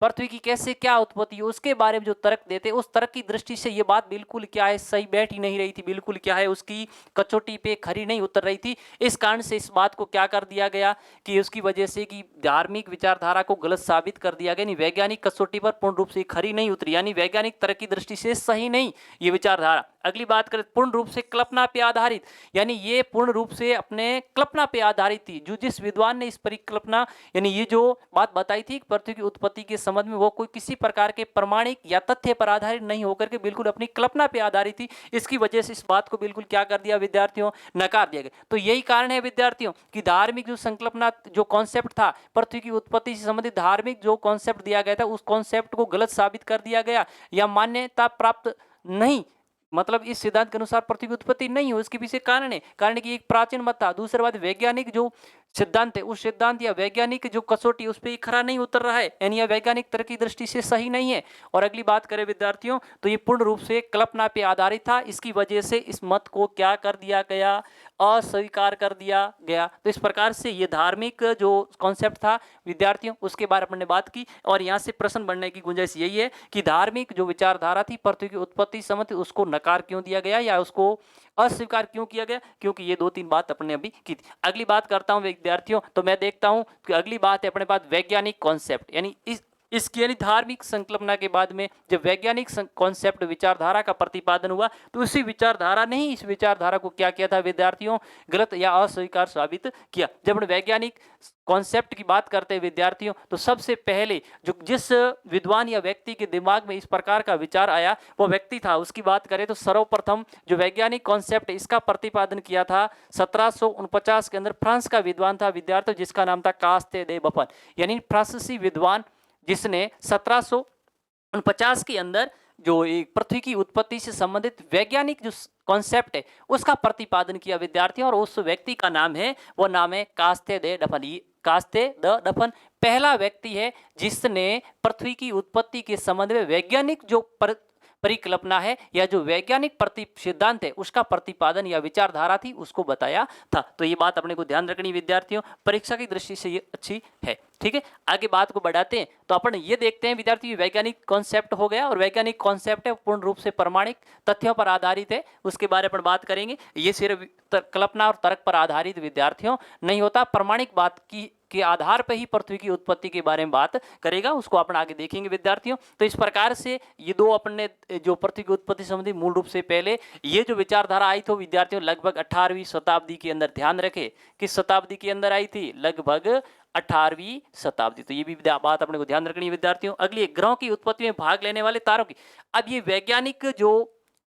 पृथ्वी की कैसे क्या उत्पत्ति है उसके बारे में जो तर्क देते, उस तर्क की दृष्टि से ये बात बिल्कुल क्या है सही बैठ ही नहीं रही थी, बिल्कुल क्या है उसकी कचौटी पे खरी नहीं उतर रही थी। इस कारण से इस बात को क्या कर दिया गया कि उसकी वजह से कि धार्मिक विचारधारा को गलत साबित कर दिया गया, यानी वैज्ञानिक कसौटी पर पूर्ण रूप से खरी नहीं उतरी, यानी वैज्ञानिक तर्क की दृष्टि से सही नहीं ये विचारधारा। अगली बात करें पूर्ण रूप से कल्पना पे आधारित, यानी ये पूर्ण रूप से अपने कल्पना पे आधारित थी। जो जिस विद्वान ने इस परिकल्पना, यानी ये जो बात बताई थी पृथ्वी की उत्पत्ति के संबंध में, वो कोई किसी प्रकार के प्रमाणिक या तथ्य पर आधारित नहीं होकर के बिल्कुल अपनी कल्पना पे आधारित थी। इसकी वजह से इस बात को बिल्कुल क्या कर दिया विद्यार्थियों, नकार दिया गया। तो यही कारण है विद्यार्थियों कि धार्मिक जो संकल्पना, जो कॉन्सेप्ट था पृथ्वी की उत्पत्ति से संबंधित, धार्मिक जो कॉन्सेप्ट दिया गया था उस कॉन्सेप्ट को गलत साबित कर दिया गया या मान्यता प्राप्त नहीं, मतलब इस सिद्धांत के अनुसार पृथ्वी की उत्पत्ति नहीं हो। इसके पीछे कारण कि एक प्राचीन मत था। दूसरी बात वैज्ञानिक जो सिद्धांत है उस सिद्धांत या वैज्ञानिक जो कसौटी उस पर खरा नहीं उतर रहा है, यानी यह वैज्ञानिक तर्क की दृष्टि से सही नहीं है। और अगली बात करें विद्यार्थियों तो ये पूर्ण रूप से कल्पना पे आधारित था, इसकी वजह से इस मत को क्या कर दिया गया, अस्वीकार कर दिया गया। तो इस प्रकार से ये धार्मिक जो कॉन्सेप्ट था विद्यार्थियों उसके बारे में हमने बात की। और यहाँ से प्रश्न बनने की गुंजाइश यही है कि धार्मिक जो विचारधारा थी पृथ्वी की उत्पत्ति संबंधी उसको नकार क्यों दिया गया या उसको अस्वीकार क्यों किया गया, क्योंकि ये दो तीन बात अपने अभी की थी। अगली बात करता हूं विद्यार्थियों तो मैं देखता हूं कि अगली बात है अपने पास वैज्ञानिक कॉन्सेप्ट, यानी इस इसकी यानी धार्मिक संकल्पना के बाद में जब वैज्ञानिक कॉन्सेप्ट विचारधारा का प्रतिपादन हुआ तो उसी विचारधारा ने ही इस विचारधारा को क्या किया था विद्यार्थियों, गलत या अस्वीकार साबित किया। जब हम वैज्ञानिक कॉन्सेप्ट की बात करते हैं विद्यार्थियों, तो सबसे पहले जो जिस विद्वान या व्यक्ति के दिमाग में इस प्रकार का विचार आया वो व्यक्ति था, उसकी बात करें तो सर्वप्रथम जो वैज्ञानिक कॉन्सेप्ट इसका प्रतिपादन किया था 1749 के अंदर फ्रांस का विद्वान था विद्यार्थियों, जिसका नाम था कास्ते दे बफन, यानी फ्रांसीसी विद्वान, जिसने 1749 के अंदर जो एक पृथ्वी की उत्पत्ति से संबंधित वैज्ञानिक जो कॉन्सेप्ट है उसका प्रतिपादन किया विद्यार्थियों, और उस व्यक्ति का नाम है, वो नाम है कास्ते दे डफन। कास्ते द डफन पहला व्यक्ति है जिसने पृथ्वी की उत्पत्ति के संबंध में वैज्ञानिक जो परिकल्पना है या जो वैज्ञानिक सिद्धांत है उसका प्रतिपादन या विचारधारा थी उसको बताया था। तो ये बात अपने को ध्यान रखनी विद्यार्थियों, परीक्षा की दृष्टि से ये अच्छी है। ठीक है, आगे बात को बढ़ाते हैं तो अपन ये देखते हैं विद्यार्थी, वैज्ञानिक कॉन्सेप्ट हो गया, और वैज्ञानिक कॉन्सेप्ट है पूर्ण रूप से प्रमाणिक तथ्यों पर आधारित है, उसके बारे में बात करेंगे। ये सिर्फ कल्पना और तर्क पर आधारित विद्यार्थियों नहीं होता, प्रमाणिक बात की के आधार पर ही पृथ्वी की उत्पत्ति के बारे में बात करेगा, उसको अपन आगे देखेंगे विद्यार्थियों। तो इस प्रकार से ये दो अपने जो पृथ्वी की उत्पत्ति संबंधी मूल रूप से पहले ये जो विचारधारा आई थी विद्यार्थियों लगभग 18वीं शताब्दी के अंदर, ध्यान रखे किस शताब्दी के अंदर आई थी, लगभग 18वीं शताब्दी। तो ये भी बात अपने को ध्यान रखनी है विद्यार्थियों। अगली ग्रहों की उत्पत्ति में भाग लेने वाले तारों की, अब ये वैज्ञानिक जो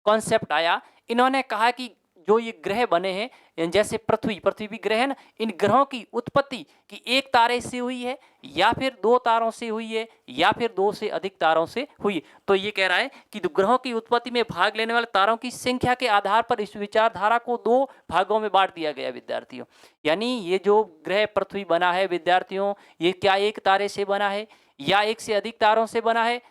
कॉन्सेप्ट आया, इन्होंने कहा कि जो ये ग्रह बने हैं जैसे पृथ्वी भी ग्रह है ना, इन ग्रहों की उत्पत्ति कि एक तारे से हुई है या फिर दो तारों से हुई है या फिर दो से अधिक तारों से हुई है। तो ये कह रहा है कि ग्रहों की उत्पत्ति में भाग लेने वाले तारों की संख्या के आधार पर इस विचारधारा को दो भागों में बांट दिया गया विद्यार्थियों। यानी ये जो ग्रह पृथ्वी बना है विद्यार्थियों, ये क्या एक तारे से बना है या एक से अधिक तारों से बना है,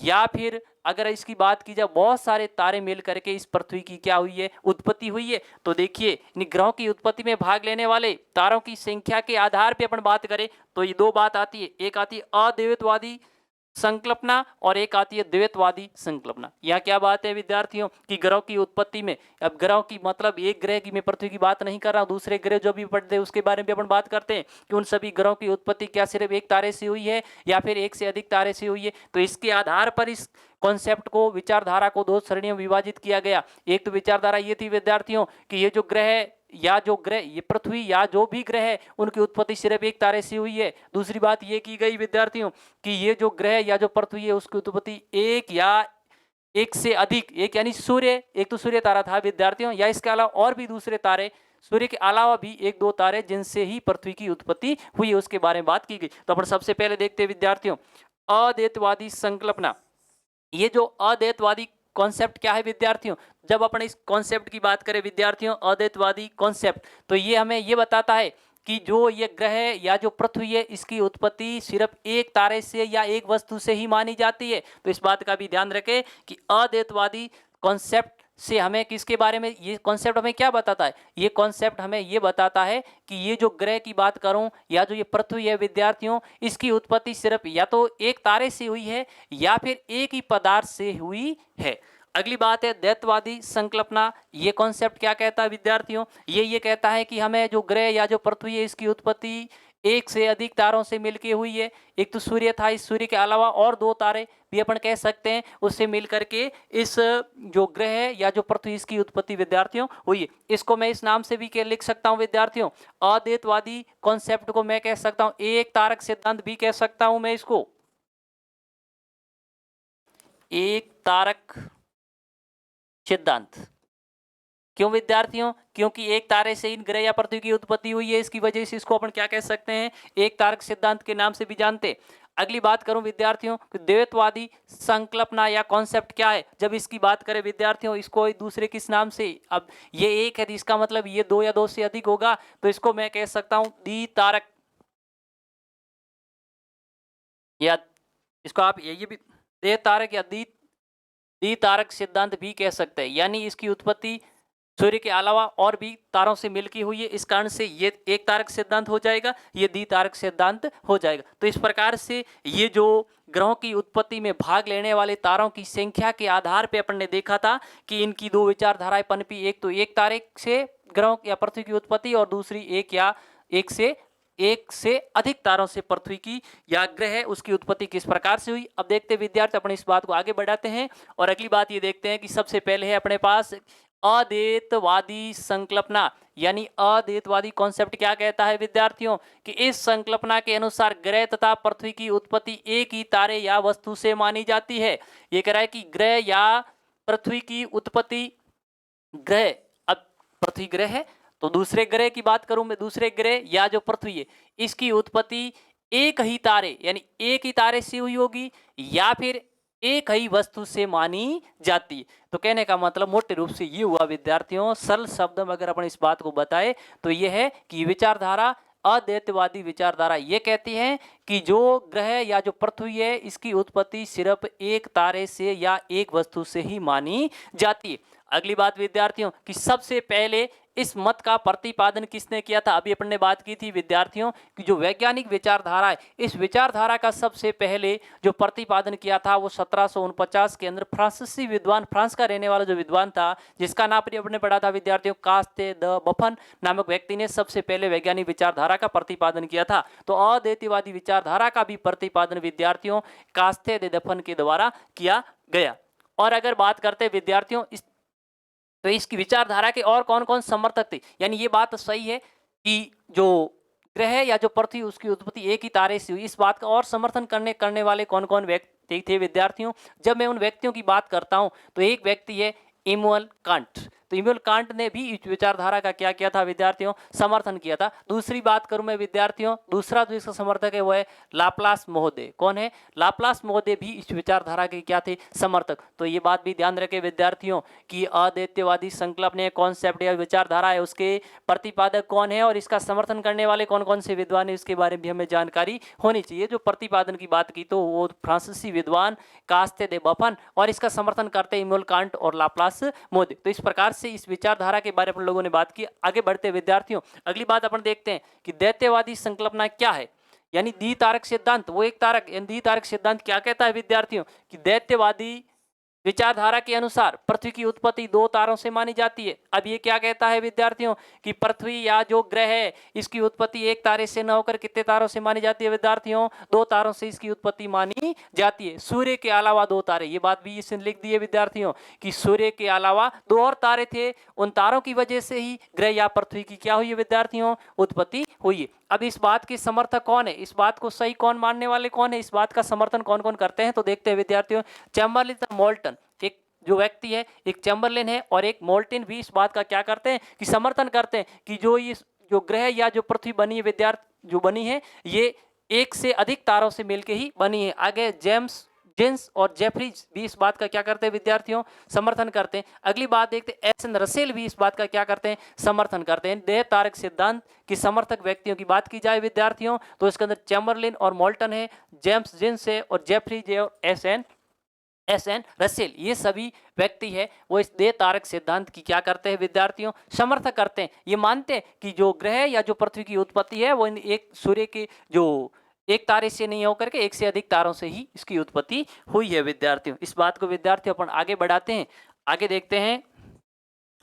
या फिर अगर इसकी बात की जाए बहुत सारे तारे मिल करके इस पृथ्वी की क्या हुई है, उत्पत्ति हुई है। तो देखिए इन ग्रहों की उत्पत्ति में भाग लेने वाले तारों की संख्या के आधार पे अपन बात करें तो ये दो बात आती है, एक आती है अद्वैतवादी संकल्पना और एक आती है द्वैतवादी संकल्पना। यहाँ क्या बात है विद्यार्थियों कि ग्रहों की उत्पत्ति में, अब ग्रहों की मतलब एक ग्रह की मैं पृथ्वी की बात नहीं कर रहा हूँ, दूसरे ग्रह जो भी पढ़ते हैं उसके बारे में अपन बात करते हैं कि उन सभी ग्रहों की उत्पत्ति क्या सिर्फ एक तारे से हुई है या फिर एक से अधिक तारे से हुई है। तो इसके आधार पर इस कॉन्सेप्ट को, विचारधारा को दो श्रेणियों में विभाजित किया गया। एक तो विचारधारा ये थी विद्यार्थियों कि ये जो ग्रह या जो ग्रह, ये पृथ्वी या जो भी ग्रह है उनकी उत्पत्ति सिर्फ एक तारे से हुई है। दूसरी बात ये की गई विद्यार्थियों कि ये जो ग्रह या जो पृथ्वी है उसकी उत्पत्ति एक या एक से अधिक, एक यानी सूर्य, एक तो सूर्य तारा था विद्यार्थियों, या इसके अलावा और भी दूसरे तारे, सूर्य के अलावा भी एक दो तारे जिनसे ही पृथ्वी की उत्पत्ति हुई है उसके बारे में बात की गई। तो अपन सबसे पहले देखते हैं विद्यार्थियों अद्वैतवादी संकल्पना। ये जो अद्वैतवादी कॉन्सेप्ट क्या है विद्यार्थियों, जब अपन इस कॉन्सेप्ट की बात करें विद्यार्थियों अद्वैतवादी कॉन्सेप्ट, तो ये हमें ये बताता है कि जो ये ग्रह या जो पृथ्वी है इसकी उत्पत्ति सिर्फ एक तारे से या एक वस्तु से ही मानी जाती है। तो इस बात का भी ध्यान रखें कि अद्वैतवादी कॉन्सेप्ट से हमें किसके बारे में, ये कॉन्सेप्ट हमें क्या बताता है, ये कॉन्सेप्ट हमें ये बताता है कि ये जो ग्रह की बात करूं या जो ये पृथ्वी है विद्यार्थियों, इसकी उत्पत्ति सिर्फ या तो एक तारे से हुई है या फिर एक ही पदार्थ से हुई है। अगली बात है द्वैतवादी संकल्पना। ये कॉन्सेप्ट क्या कहता है विद्यार्थियों, ये कहता है कि हमें जो ग्रह या जो पृथ्वी है इसकी उत्पत्ति एक से अधिक तारों से मिलके हुई है। एक तो सूर्य था, इस सूर्य के अलावा और दो तारे भी अपन कह सकते हैं, उससे मिल करके इस जो ग्रह है या जो पृथ्वी इसकी उत्पत्ति विद्यार्थियों हुई है। इसको मैं इस नाम से भी क्या लिख सकता हूं विद्यार्थियों, अद्वैतवादी कॉन्सेप्ट को मैं कह सकता हूं एक तारक सिद्धांत भी कह सकता हूं मैं इसको, एक तारक सिद्धांत। क्यों विद्यार्थियों, क्योंकि एक तारे से इन ग्रह या पृथ्वी की उत्पत्ति हुई है, इसकी वजह से इसको अपन क्या कह सकते हैं, एक तारक सिद्धांत के नाम से भी जानते। अगली बात करूं विद्यार्थियों द्वैतवादी संकल्पना या कॉन्सेप्ट क्या है, जब इसकी बात करें विद्यार्थियों इसको दूसरे किस नाम से, अब ये एक है तो इसका मतलब ये दो या दो से अधिक होगा, तो इसको मैं कह सकता हूं द्वितारक, या इसको आप ये भी द्वैतारक या द्वितारक सिद्धांत भी कह सकते हैं। यानी इसकी उत्पत्ति सूर्य के अलावा और भी तारों से मिलकी हुई है, इस कारण से ये एक तारक सिद्धांत हो जाएगा, ये द्वितारक सिद्धांत हो जाएगा। तो इस प्रकार से ये जो ग्रहों की उत्पत्ति में भाग लेने वाले तारों की संख्या के आधार पे अपन ने देखा था कि इनकी दो विचारधाराएं पनपी, एक तो एक तारे से ग्रहों या पृथ्वी की उत्पत्ति और दूसरी एक या एक से एक से अधिक तारों से पृथ्वी की या ग्रह उसकी उत्पत्ति किस प्रकार से हुई। अब देखते हैं विद्यार्थी अपने इस बात को आगे बढ़ाते हैं और अगली बात ये देखते हैं कि सबसे पहले है अपने पास अद्वैतवादी संकल्पना, यानी अद्वैतवादी कॉन्सेप्ट क्या कहता है विद्यार्थियों कि इस संकल्पना के अनुसार ग्रह तथा पृथ्वी की उत्पत्ति एक ही तारे या वस्तु से मानी जाती है। ये कह रहा है कि ग्रह या पृथ्वी की उत्पत्ति, ग्रह, अब पृथ्वी ग्रह है तो दूसरे ग्रह की बात करूं मैं, दूसरे ग्रह या जो पृथ्वी है इसकी उत्पत्ति एक ही तारे यानी एक ही तारे से हुई होगी या फिर एक ही वस्तु से मानी जाती है। तो कहने का मतलब मोटे रूप से ये हुआ विद्यार्थियों, सरल शब्द में अगर अपन इस बात को बताए तो यह है कि विचारधारा, अद्वैतवादी विचारधारा ये कहती है कि जो ग्रह या जो पृथ्वी है इसकी उत्पत्ति सिर्फ एक तारे से या एक वस्तु से ही मानी जाती है। अगली बात विद्यार्थियों कि सबसे पहले इस मत का प्रतिपादन किसने किया था। अभी अपन ने बात की थी विद्यार्थियों कि जो वैज्ञानिक विचारधारा है इस विचारधारा का सबसे पहले जो प्रतिपादन किया था वो 1749 के अंदर फ्रांसीसी विद्वान, फ्रांस का रहने वाला जो विद्वान था जिसका नाम अपन ने पढ़ा था विद्यार्थियों कास्ते द बफन नामक व्यक्ति ने सबसे पहले वैज्ञानिक विचारधारा का प्रतिपादन किया था। तो अद्वैतवादी विचारधारा का भी प्रतिपादन विद्यार्थियों कास्ते द बफन के द्वारा किया गया। और अगर बात करते हैं विद्यार्थियों तो इसकी विचारधारा के और कौन कौन समर्थक थे, यानी ये बात सही है कि जो ग्रह या जो पृथ्वी उसकी उत्पत्ति एक ही तारे से हुई, इस बात का और समर्थन करने वाले कौन कौन व्यक्ति थे विद्यार्थियों। जब मैं उन व्यक्तियों की बात करता हूं तो एक व्यक्ति है इमैनुअल कांट। तो इमैनुअल कांट ने भी इस विचारधारा का क्या किया था विद्यार्थियों, समर्थन किया था। दूसरी बात करूं मैं विद्यार्थियों, दूसरा जो इसका समर्थक है वो है लाप्लास महोदय। कौन है? लाप्लास महोदय भी इस विचारधारा के क्या थे, समर्थक। तो ये बात भी ध्यान रखें विद्यार्थियों कि अद्वैतवादी संकल्पना कॉन्सेप्ट या विचारधारा है उसके प्रतिपादक कौन है और इसका समर्थन करने वाले कौन कौन से विद्वान है इसके बारे में हमें जानकारी होनी चाहिए। जो प्रतिपादन की बात की तो वो फ्रांसीसी विद्वान कास्ते दे बफन और इसका समर्थन करते इमैनुअल कांट और लाप्लास महोदय। तो इस प्रकार से इस विचारधारा के बारे में लोगों ने बात की। आगे बढ़ते विद्यार्थियों अगली बात अपन देखते हैं कि दैत्यवादी संकल्पना क्या है, यानी द्वितारक सिद्धांत। वो एक तारक यानी द्वितारक सिद्धांत क्या कहता है विद्यार्थियों कि दैत्यवादी विचारधारा के अनुसार पृथ्वी की उत्पत्ति दो तारों से मानी जाती है। अब ये क्या कहता है विद्यार्थियों कि पृथ्वी या जो ग्रह है इसकी उत्पत्ति एक तारे से न होकर कितने तारों से मानी जाती है विद्यार्थियों, दो तारों से इसकी उत्पत्ति मानी जाती है। सूर्य के अलावा दो तारे, ये बात भी इसने लिख दी है विद्यार्थियों कि सूर्य के अलावा दो और तारे थे, उन तारों की वजह से ही ग्रह या पृथ्वी की क्या हुई है विद्यार्थियों, उत्पत्ति हुई है। अब इस बात के समर्थक कौन है, इस बात को सही कौन मानने वाले कौन है, इस बात का समर्थन कौन कौन करते हैं तो देखते हैं विद्यार्थियों। चैम्बरलिन और मोल्टन, एक जो व्यक्ति है एक चैम्बरलिन है और एक मोल्टन भी इस बात का क्या करते हैं कि समर्थन करते हैं कि जो ये जो ग्रह या जो पृथ्वी बनी है विद्यार्थी जो बनी है ये एक से अधिक तारों से मिलकर ही बनी है। आगे जेम्स जेन्स और जेफरीज भी इस बात का क्या करते हैं विद्यार्थियों, समर्थन करते हैं। अगली बात देखते हैं एस एन रसेल भी इस बात का क्या करते हैं, समर्थन करते हैं। देह तारक सिद्धांत की समर्थक व्यक्तियों की बात की जाए विद्यार्थियों तो इसके अंदर चैम्बरलिन और मोल्टन है, जेम्स जेन्स है और जेफरीज है और एस एन रसेल, ये सभी व्यक्ति है वो इस देह तारक सिद्धांत की क्या करते हैं विद्यार्थियों, समर्थन करते हैं। ये मानते हैं कि जो ग्रह या जो पृथ्वी की उत्पत्ति है वो एक सूर्य के जो एक तारे से नहीं होकर के एक से अधिक तारों से ही इसकी उत्पत्ति हुई है विद्यार्थियों। इस बात को विद्यार्थी अपन आगे बढ़ाते हैं। आगे देखते हैं,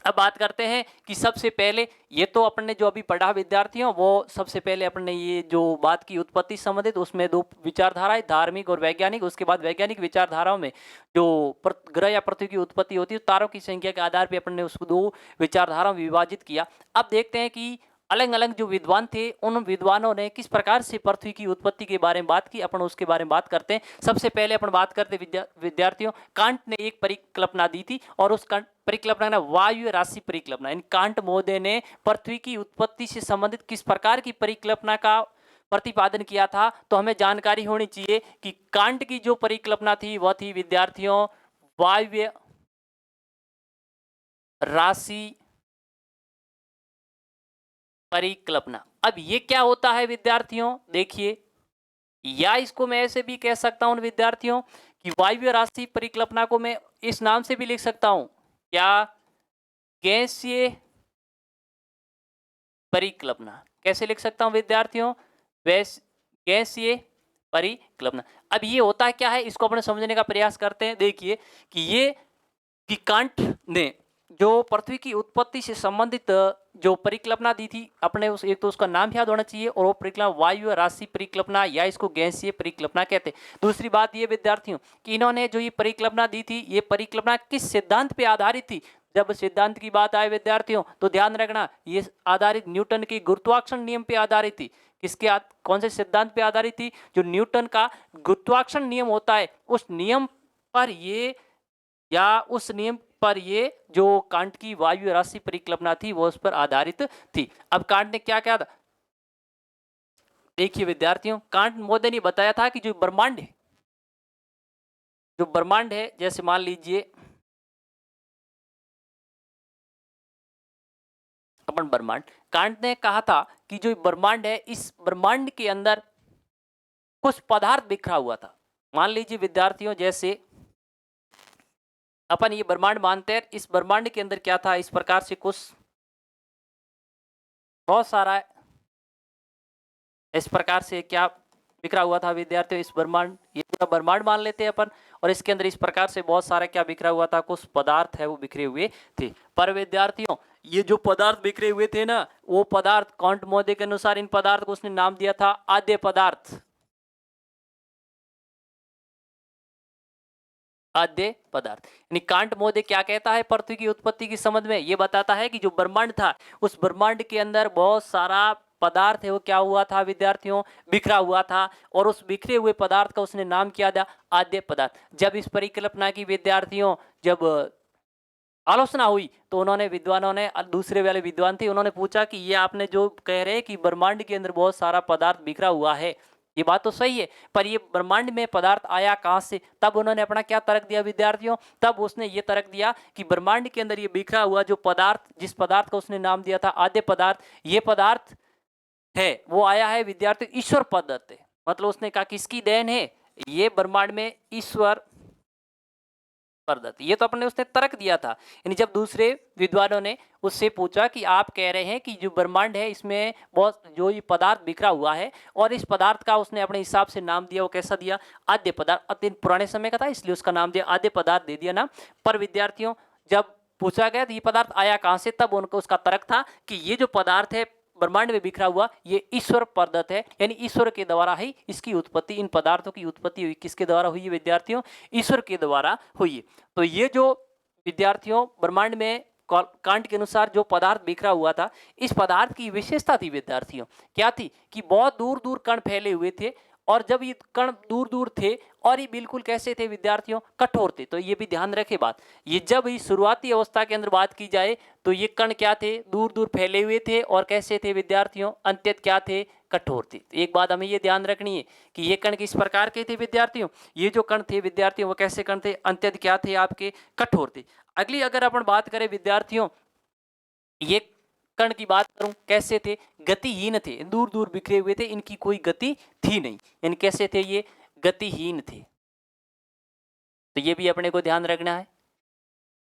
अब बात करते हैं कि सबसे पहले ये तो अपन ने जो अभी पढ़ा विद्यार्थियों वो सबसे पहले अपन ने ये जो बात की उत्पत्ति संबंधित उसमें दो विचारधाराएं धार्मिक और वैज्ञानिक। उसके बाद वैज्ञानिक विचारधाराओं में जो ग्रह या पृथ्वी की उत्पत्ति होती है तारों की संख्या के आधार पर अपन ने उसको दो विचारधाराओं में विभाजित किया। अब देखते हैं कि अलग अलग जो विद्वान थे उन विद्वानों ने किस प्रकार से पृथ्वी की उत्पत्ति के बारे में बात की, अपन उसके बारे में बात करते हैं। सबसे पहले अपन बात करते विद्यार्थियों कांट ने एक परिकल्पना दी थी और उस परिकल्पना ना वायु राशि परिकल्पना, इन कांट महोदय ने पृथ्वी की उत्पत्ति से संबंधित किस प्रकार की परिकल्पना का प्रतिपादन किया था तो हमें जानकारी होनी चाहिए कि कांट की जो परिकल्पना थी वह थी विद्यार्थियों वायु राशि परिकल्पना। अब ये क्या होता है विद्यार्थियों, देखिए, या इसको मैं ऐसे भी कह सकता हूं विद्यार्थियों कि वायु राशि परिकल्पना को मैं इस नाम से भी लिख सकता हूं, क्या, गैसीय परिकल्पना। कैसे लिख सकता हूं विद्यार्थियों, गैसीय परिकल्पना। अब ये होता है क्या है इसको अपने समझने का प्रयास करते हैं। देखिए कि ये कि कांट ने जो पृथ्वी की उत्पत्ति से संबंधित जो परिकल्पना दी थी अपने, उस एक तो उसका नाम याद होना चाहिए, और वो परिकल्पना वायु राशि परिकल्पना या इसको गैसीय परिकल्पना कहते हैं। दूसरी बात ये विद्यार्थियों कि इन्होंने जो ये परिकल्पना दी थी, ये परिकल्पना किस सिद्धांत पे आधारित थी। जब सिद्धांत की बात आए विद्यार्थियों तो ध्यान रखना, ये आधारित न्यूटन के गुरुत्वाकर्षण नियम पे आधारित थी। किसके कौन से सिद्धांत पे आधारित थी? जो न्यूटन का गुरुत्वाकर्षण नियम होता है उस नियम पर ये, या उस नियम पर ये जो कांट की वायु राशि परिकल्पना थी वो उस पर आधारित थी। अब कांट ने क्या किया था, देखिए विद्यार्थियों, कांट महोदय ने बताया था कि जो ब्रह्मांड है, जो ब्रह्मांड है, जैसे मान लीजिए अपन ब्रह्मांड, कांट ने कहा था कि जो ब्रह्मांड है, इस ब्रह्मांड के अंदर कुछ पदार्थ बिखरा हुआ था। मान लीजिए विद्यार्थियों, जैसे अपन ये ब्रह्मांड मानते हैं, इस ब्रह्मांड के अंदर क्या था, इस प्रकार से कुछ बहुत सारा इस प्रकार से क्या बिखरा हुआ था विद्यार्थियों, इस ब्रह्मांड, ये पूरा ब्रह्मांड मान लेते हैं अपन, और इसके अंदर इस प्रकार से बहुत सारा क्या बिखरा हुआ था, कुछ पदार्थ है वो बिखरे हुए थे। पर विद्यार्थियों ये जो पदार्थ बिखरे हुए थे ना, वो पदार्थ कांट महोदय के अनुसार इन पदार्थ को उसने नाम दिया था आद्य पदार्थ। आद्य पदार्थ यानी कांट महोदय क्या कहता है पृथ्वी की उत्पत्ति की संबंध में, ये बताता है कि जो ब्रह्मांड था उस ब्रह्मांड के अंदर बहुत सारा पदार्थ है वो क्या हुआ था विद्यार्थियों, बिखरा हुआ था, और उस बिखरे हुए पदार्थ का उसने नाम किया था आद्य पदार्थ। जब इस परिकल्पना की विद्यार्थियों जब आलोचना हुई तो उन्होंने, विद्वानों ने, दूसरे वाले विद्वान थे, उन्होंने पूछा कि ये आपने जो कह रहे हैं कि ब्रह्मांड के अंदर बहुत सारा पदार्थ बिखरा हुआ है, ये बात तो सही है, पर ये ब्रह्मांड में पदार्थ आया कहाँ से? तब उन्होंने अपना क्या तर्क दिया विद्यार्थियों, तब उसने ये तर्क दिया कि ब्रह्मांड के अंदर ये बिखरा हुआ जो पदार्थ, जिस पदार्थ का उसने नाम दिया था आद्य पदार्थ, ये पदार्थ है वो आया है विद्यार्थी ईश्वर पदार्थ है। मतलब उसने कहा किसकी देन है, ये ब्रह्मांड में ईश्वर पदार्थ, ये तो अपने उसने तर्क दिया था। यानी जब दूसरे विद्वानों ने उससे पूछा कि आप कह रहे हैं कि जो ब्रह्मांड है इसमें बहुत जो ये पदार्थ बिखरा हुआ है, और इस पदार्थ का उसने अपने हिसाब से नाम दिया, वो कैसा दिया, आद्य पदार्थ। अत्यंत पुराने समय का था इसलिए उसका नाम दिया आद्य पदार्थ दे दिया ना। पर विद्यार्थियों जब पूछा गया तो ये पदार्थ आया कहाँ से, तब उनको उसका तर्क था कि ये जो पदार्थ है ब्रह्मांड में बिखरा हुआ ये ईश्वर पदार्थ है, यानी ईश्वर के द्वारा ही इसकी उत्पत्ति, इन पदार्थों की उत्पत्ति हुई। किसके द्वारा हुई है विद्यार्थियों? ईश्वर के द्वारा हुई है। तो ये जो विद्यार्थियों ब्रह्मांड में कांट के अनुसार जो पदार्थ बिखरा हुआ था, इस पदार्थ की विशेषता थी विद्यार्थियों, क्या थी कि बहुत दूर दूर कण फैले हुए थे, और जब ये कण दूर दूर थे और ये बिल्कुल कैसे थे विद्यार्थियों, कठोर थे। तो ये भी ध्यान रखे बात, ये जब ही शुरुआती अवस्था के अंदर बात की जाए तो ये कण क्या थे, दूर दूर फैले हुए थे, और कैसे थे विद्यार्थियों, अंत्यत क्या थे, कठोर थे। तो एक बात हमें ये ध्यान रखनी है कि ये कण किस प्रकार के थे विद्यार्थियों, ये जो कण थे विद्यार्थियों वो कैसे कण थे, अंत्यत क्या थे आपके, कठोर थे। अगली अगर अपन बात करें विद्यार्थियों, ये कण की बात करूं कैसे थे, गतिहीन थे, दूर दूर बिखरे हुए थे, इनकी कोई गति थी नहीं, यानी कैसे थे ये, गतिहीन थे। तो ये भी अपने को ध्यान रखना है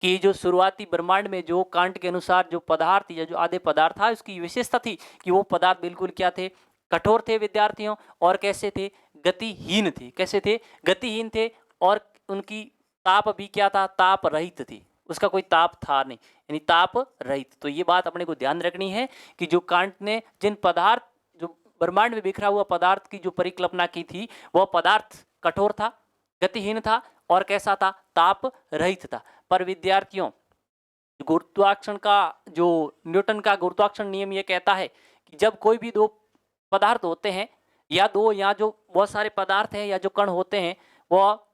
कि जो शुरुआती ब्रह्मांड में जो कांट के अनुसार जो पदार्थ या जो आधे पदार्थ था उसकी विशेषता थी कि वो पदार्थ बिल्कुल क्या थे, कठोर थे विद्यार्थियों, और कैसे थे, गतिहीन थे। कैसे थे, गतिहीन थे, और उनकी ताप भी क्या था, ताप रहित थी, उसका कोई ताप था नहीं, यानी ताप रहित। तो ये बात अपने को ध्यान रखनी है कि जो कांट ने जिन पदार्थ, जो ब्रह्मांड में बिखरा हुआ पदार्थ की जो परिकल्पना की थी, वह पदार्थ कठोर था, गतिहीन था, और कैसा था, ताप रहित था। पर विद्यार्थियों गुरुत्वाकर्षण का जो न्यूटन का गुरुत्वाकर्षण नियम ये कहता है कि जब कोई भी दो पदार्थ होते हैं, या दो, या जो बहुत सारे पदार्थ हैं या जो कण होते हैं, वो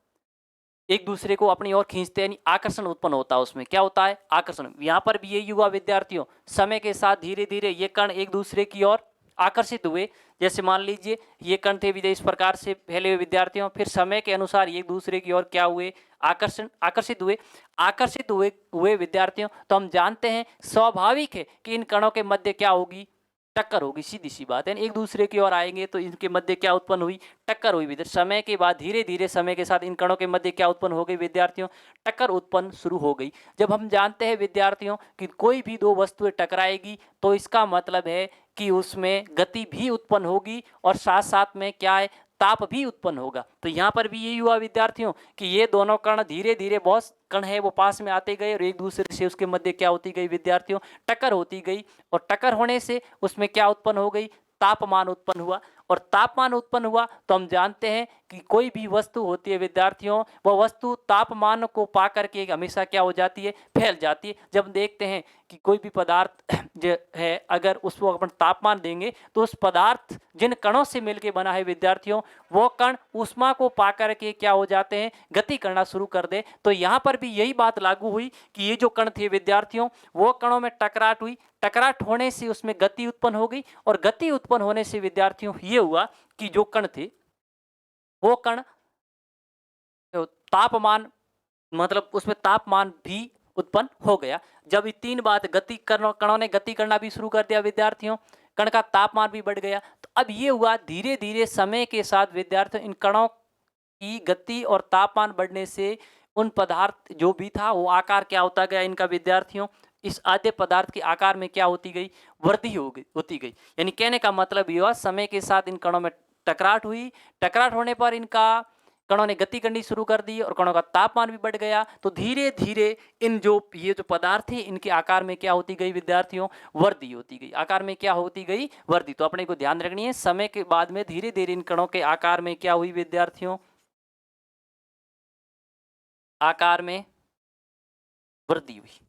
एक दूसरे को अपनी ओर खींचते हैं, आकर्षण उत्पन्न होता है, उसमें क्या होता है, आकर्षण। यहाँ पर भी यही हुआ विद्यार्थियों, समय के साथ धीरे धीरे ये कण एक दूसरे की ओर आकर्षित हुए। जैसे मान लीजिए ये कण थे विदेश प्रकार से फैले हुए विद्यार्थियों, फिर समय के अनुसार एक दूसरे की ओर क्या हुए, आकर्षित हुए विद्यार्थियों। तो हम जानते हैं स्वाभाविक है कि इन कणों के मध्य क्या होगी, टक्कर होगी, सीधी सी बात है, एक दूसरे की ओर आएंगे तो इनके मध्य क्या उत्पन्न हुई, टक्कर हुई विद्यार्थी। समय के बाद धीरे धीरे समय के साथ इन कणों के मध्य क्या उत्पन्न हो गई विद्यार्थियों, टक्कर उत्पन्न शुरू हो गई। जब हम जानते हैं विद्यार्थियों कि कोई भी दो वस्तुएं टकराएगी तो इसका मतलब है कि उसमें गति भी उत्पन्न होगी, और साथ साथ में क्या है, ताप भी उत्पन्न होगा। तो यहाँ पर भी यही हुआ विद्यार्थियों कि ये दोनों कण धीरे धीरे, बहुत कण है वो पास में आते गए और एक दूसरे से उसके मध्य क्या होती गई विद्यार्थियों, टक्कर होती गई। और टक्कर होने से उसमें क्या उत्पन्न हो गई, तापमान उत्पन्न हुआ। और तापमान उत्पन्न हुआ तो हम जानते हैं कि कोई भी वस्तु होती है विद्यार्थियों, वह वस्तु तापमान को पा करके हमेशा क्या हो जाती है, फैल जाती है। जब देखते हैं कि कोई भी पदार्थ जो है अगर उसको अपन तापमान देंगे तो उस पदार्थ जिन कणों से मिलकर बना है विद्यार्थियों, वो कण ऊष्मा को पा करके क्या हो जाते हैं, गति करना शुरू कर दे। तो यहाँ पर भी यही बात लागू हुई कि ये जो कण थे विद्यार्थियों, वो कणों में टकराट हुई, टकराट होने से उसमें गति उत्पन्न हो गई। और गति उत्पन्न होने से विद्यार्थियों ये हुआ कि जो कण थे वो कण तापमान, मतलब उसमें तापमान भी उत्पन्न हो गया। जब ये तीन बात कणों ने गति करना भी शुरू कर दिया विद्यार्थियों, कण का तापमान भी बढ़ गया। तो अब ये हुआ धीरे धीरे समय के साथ विद्यार्थियों, इन कणों की गति और तापमान बढ़ने से उन पदार्थ जो भी था वो आकार क्या होता गया इनका विद्यार्थियों, इस आद्य पदार्थ के आकार में क्या होती गई, वृद्धि होती गई। यानी कहने का मतलब ये हुआ समय के साथ इन कणों में टकराट हुई, टकराट होने पर इनका कणों ने गति करनी शुरू कर दी और कणों का तापमान भी बढ़ गया। तो धीरे धीरे ये जो पदार्थ है इनके आकार में क्या होती गई विद्यार्थियों, वृद्धि होती गई। आकार में क्या होती गई, वृद्धि। तो अपने को ध्यान रखनी है, समय के बाद में धीरे धीरे इन कणों के आकार में क्या हुई विद्यार्थियों, आकार में वृद्धि हुई।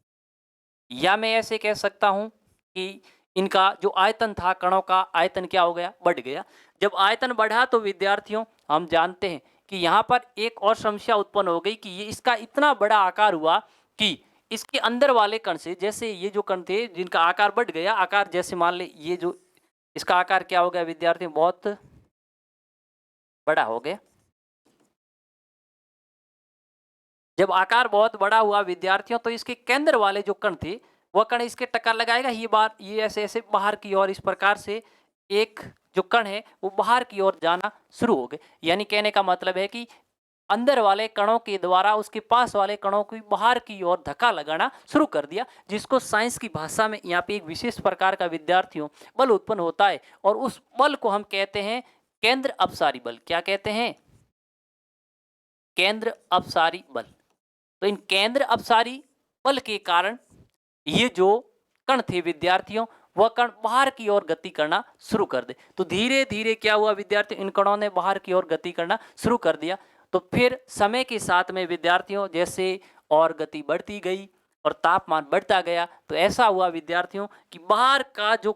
या मैं ऐसे कह सकता हूं कि इनका जो आयतन था, कणों का आयतन क्या हो गया, बढ़ गया। जब आयतन बढ़ा तो विद्यार्थियों हम जानते हैं कि यहाँ पर एक और समस्या उत्पन्न हो गई कि ये इसका इतना बड़ा आकार हुआ कि इसके अंदर वाले कण से, जैसे ये जो कण थे जिनका आकार बढ़ गया, आकार जैसे मान ले ये जो इसका आकार क्या हो गया विद्यार्थियों, बहुत बड़ा हो गया। जब आकार बहुत बड़ा हुआ विद्यार्थियों तो इसके केंद्र वाले जो कण थे वह कण इसके टक्कर लगाएगा, ये ऐसे ऐसे बाहर की ओर, इस प्रकार से एक जो कण है वो बाहर की ओर जाना शुरू हो गए। यानी कहने का मतलब है कि अंदर वाले कणों के द्वारा उसके पास वाले कणों को बाहर की ओर धक्का लगाना शुरू कर दिया, जिसको साइंस की भाषा में यहाँ पे एक विशेष प्रकार का विद्यार्थियों बल उत्पन्न होता है और उस बल को हम कहते हैं केंद्र अपसारी बल। क्या कहते हैं, केंद्र अपसारी बल। तो इन केंद्र अपसारी बल के कारण ये जो कण थे विद्यार्थियों, वह कण बाहर की ओर गति करना शुरू कर दे। तो धीरे धीरे क्या हुआ विद्यार्थियों, इन कणों ने बाहर की ओर गति करना शुरू कर दिया। तो फिर समय के साथ में विद्यार्थियों जैसे और गति बढ़ती गई और तापमान बढ़ता गया, तो ऐसा हुआ विद्यार्थियों कि बाहर का जो